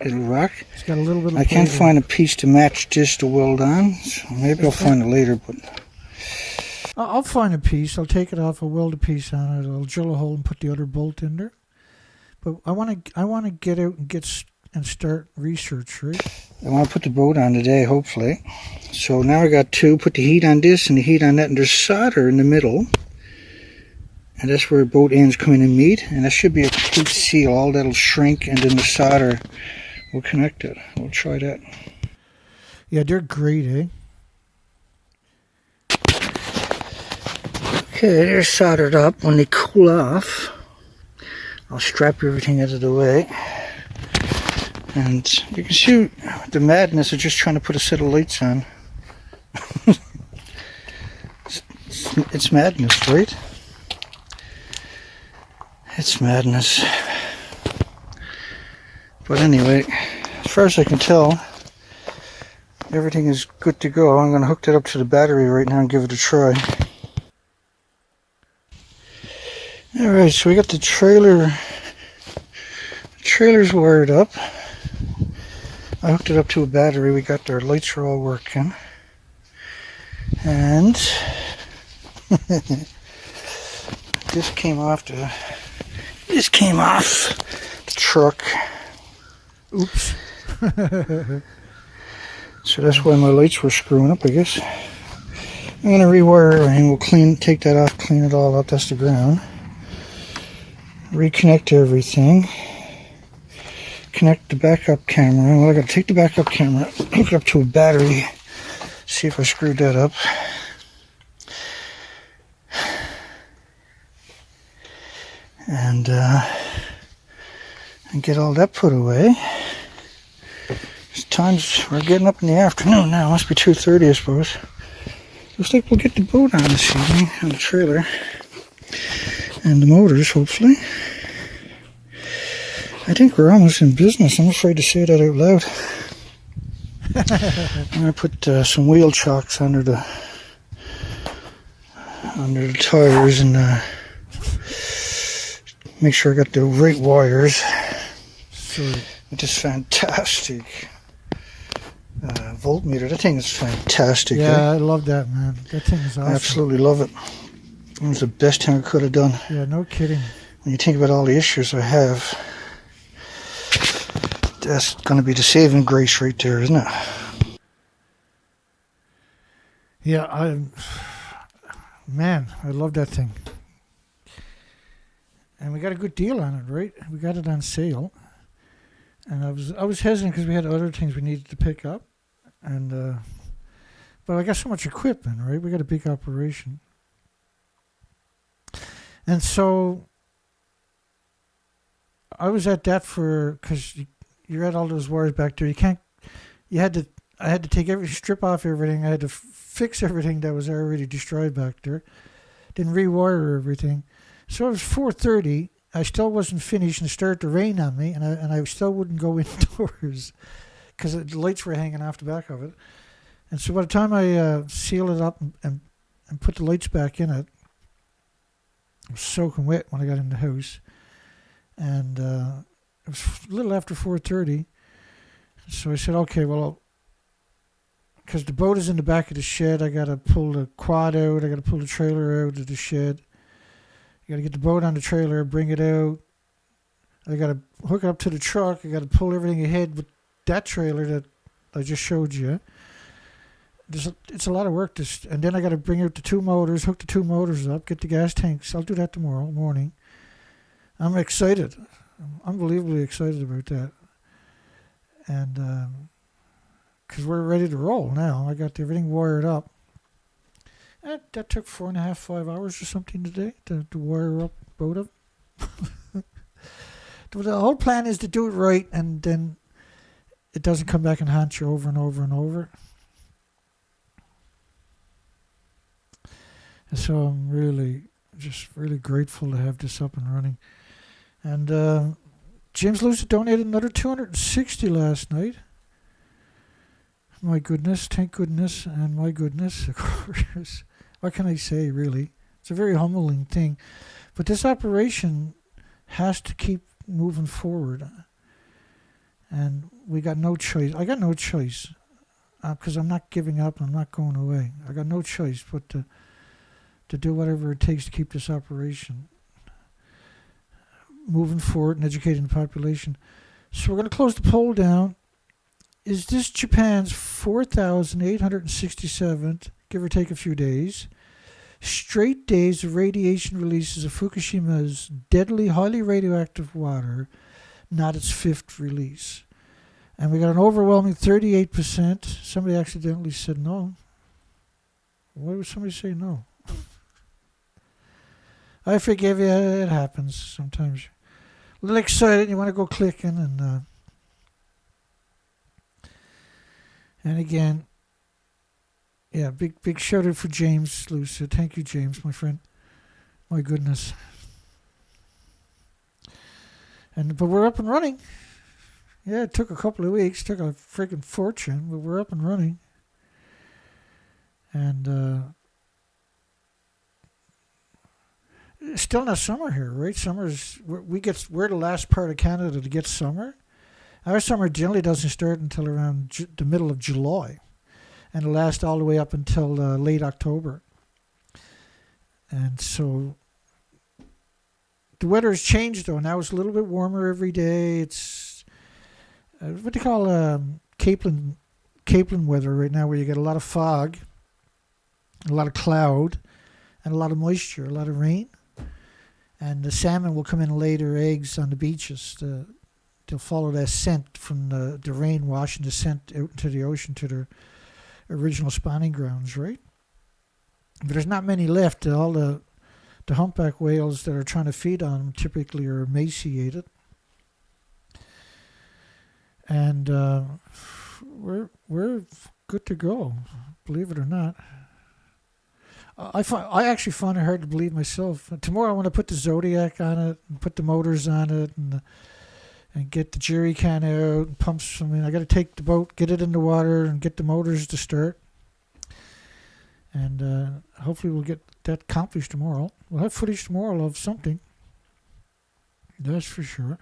it'll rock. It's got a little bit of I can't find a piece to match this to weld on, so maybe I'll find it later. But I'll find a piece. I'll take it off. I'll weld a piece on it. I'll drill a hole and put the other bolt in there. But I want to get out and start research, right? I want to put the boat on today, hopefully. So now I got 2. Put the heat on this and the heat on that, and there's solder in the middle. And that's where boat ends come in and meet. And that should be a complete seal. All that'll shrink, and then the solder will connect it. We'll try that. Yeah, they're great, eh? Okay, they're soldered up. When they cool off, I'll strap everything out of the way. And you can see the madness of just trying to put a set of lights on. It's madness, right? It's madness. But anyway, as far as I can tell, everything is good to go. I'm going to hook that up to the battery right now and give it a try. Alright, so we got the trailer's wired up. I hooked it up to a battery. We got our lights are all working. And this came off the truck. Oops. So that's why my lights were screwing up, I guess. I'm going to rewire everything. We'll take that off, clean it all up. That's the ground. Reconnect everything. Connect the backup camera. Well, I got to take the backup camera, hook it up to a battery, see if I screwed that up. And get all that put away. We're getting up in the afternoon now. It must be 2:30, I suppose. Looks like we'll get the boat on this evening on the trailer. And the motors, hopefully. I think we're almost in business. I'm afraid to say that out loud. I'm going to put some wheel chocks under the tires and make sure I got the right wires. With this fantastic voltmeter. That thing is fantastic. Yeah, I love that, man. That thing is awesome. I absolutely love it. It was the best thing I could have done. Yeah, no kidding. When you think about all the issues I have, that's going to be the saving grace right there, isn't it? Yeah, I love that thing. And we got a good deal on it, right? We got it on sale. And I was hesitant because we had other things we needed to pick up. And but I got so much equipment, right? We got a big operation. And so I was at that because you're at all those wires back there. I had to strip off everything. I had to fix everything that was already destroyed back there. Then rewire everything. So it was 4:30. I still wasn't finished, and it started to rain on me, and I still wouldn't go indoors because the lights were hanging off the back of it. And so by the time I sealed it up and put the lights back in it, I was soaking wet when I got in the house. And it was a little after 4:30. So I said, okay, well, because the boat is in the back of the shed, I got to pull the quad out, I got to pull the trailer out of the shed. I got to get the boat on the trailer, bring it out. I got to hook it up to the truck. I got to pull everything ahead with that trailer that I just showed you. It's a lot of work. And then I got to bring out the two motors, hook the two motors up, get the gas tanks. I'll do that tomorrow morning. I'm excited. I'm unbelievably excited about that. And because we're ready to roll now. I got everything wired up. That took 4.5, 5 hours or something today to wire up both of them. The whole plan is to do it right, and then it doesn't come back and haunt you over and over and over. And so I'm really grateful to have this up and running. And James Lucid donated another $260 last night. My goodness, thank goodness, and my goodness, of course. What can I say, really? It's a very humbling thing. But this operation has to keep moving forward. And we got no choice. I got no choice. Because I'm not giving up. I'm not going away. I got no choice but to do whatever it takes to keep this operation moving forward and educating the population. So we're going to close the poll down. Is this Japan's 4,867th, give or take a few days, straight days of radiation releases of Fukushima's deadly, highly radioactive water, not its fifth release? And we got an overwhelming 38%. Somebody accidentally said no. Why would somebody say no? I forgive you. It happens sometimes. A little excited, and you want to go clicking, and again, yeah, big shout out for James Lucid. Thank you, James, my friend. My goodness. But we're up and running. Yeah, it took a couple of weeks, took a freaking fortune, but we're up and running. And still not summer here, right? We're the last part of Canada to get summer. Our summer generally doesn't start until around the middle of July, and it'll last all the way up until late October. And so the weather has changed, though. Now it's a little bit warmer every day. It's what they call Capeland weather right now, where you get a lot of fog a lot of cloud, and a lot of moisture, a lot of rain. And the salmon will come in and lay their eggs on the beaches. They'll follow that scent from the rain washing the scent out into the ocean to their original spawning grounds, right? But there's not many left. All the humpback whales that are trying to feed on them typically are emaciated. And we're good to go, believe it or not. I actually find it hard to believe myself. Tomorrow I want to put the Zodiac on it and put the motors on it and get the jerry can out and pumps. I mean, I got to take the boat, get it in the water, and get the motors to start. And hopefully we'll get that accomplished tomorrow. We'll have footage tomorrow of something. That's for sure.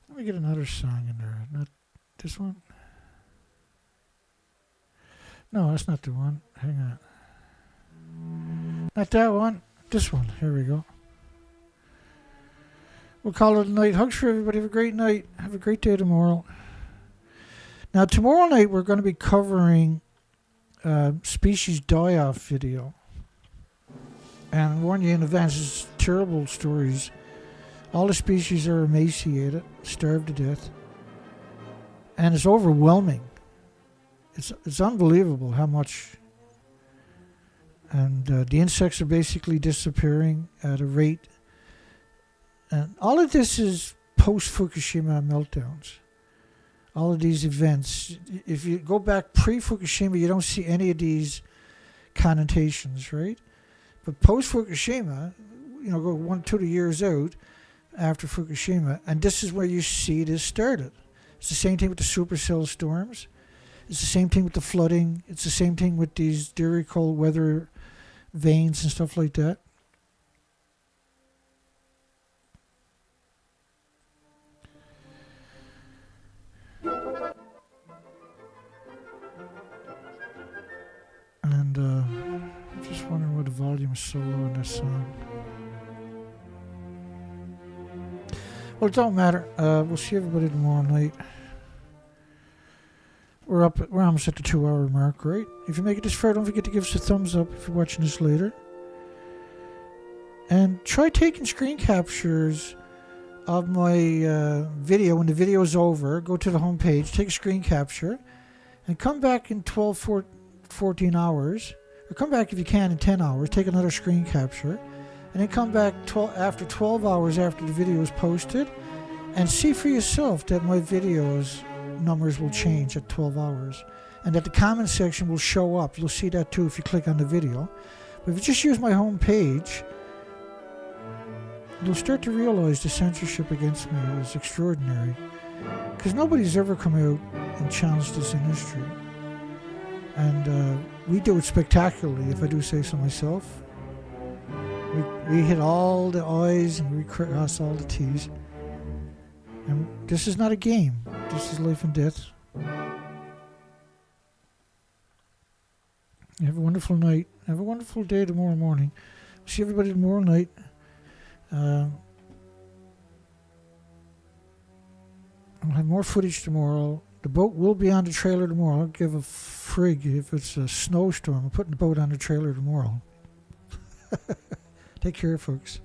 Let me get another song in there. Not this one. No, that's not the one. Hang on. Not that one. This one. Here we go. We'll call it a night. Hugs for everybody. Have a great night. Have a great day tomorrow. Now, tomorrow night we're going to be covering species die-off video. And I warn you in advance, it's terrible stories. All the species are emaciated, starved to death. And it's overwhelming. It's unbelievable how much. And the insects are basically disappearing at a rate. And all of this is post-Fukushima meltdowns. All of these events. If you go back pre-Fukushima, you don't see any of these connotations, right? But post-Fukushima, go 1-2 years out after Fukushima, and this is where you see this started. It's the same thing with the supercell storms. It's the same thing with the flooding. It's the same thing with these very cold weather veins and stuff like that. And I'm just wondering why the volume is so low in this song. Well, it don't matter. We'll see everybody tomorrow night. We're almost at the 2-hour mark, right? If you make it this far, don't forget to give us a thumbs up if you're watching this later. And try taking screen captures of my video. When the video is over, go to the home page, take a screen capture, and come back in 14 hours, or come back if you can in 10 hours, take another screen capture, and then come back after 12 hours after the video is posted, and see for yourself that my videos numbers will change at 12 hours, and that the comment section will show up. You'll see that too if you click on the video. But if you just use my home page, you'll start to realize the censorship against me is extraordinary, because nobody's ever come out and challenged this industry. And we do it spectacularly, if I do say so myself. We hit all the I's and we cross all the T's. And this is not a game. This is life and death. Have a wonderful night. Have a wonderful day tomorrow morning. See everybody tomorrow night. I'll have more footage tomorrow. The boat will be on the trailer tomorrow. I'll give a frig if it's a snowstorm. I'm putting the boat on the trailer tomorrow. Take care, folks.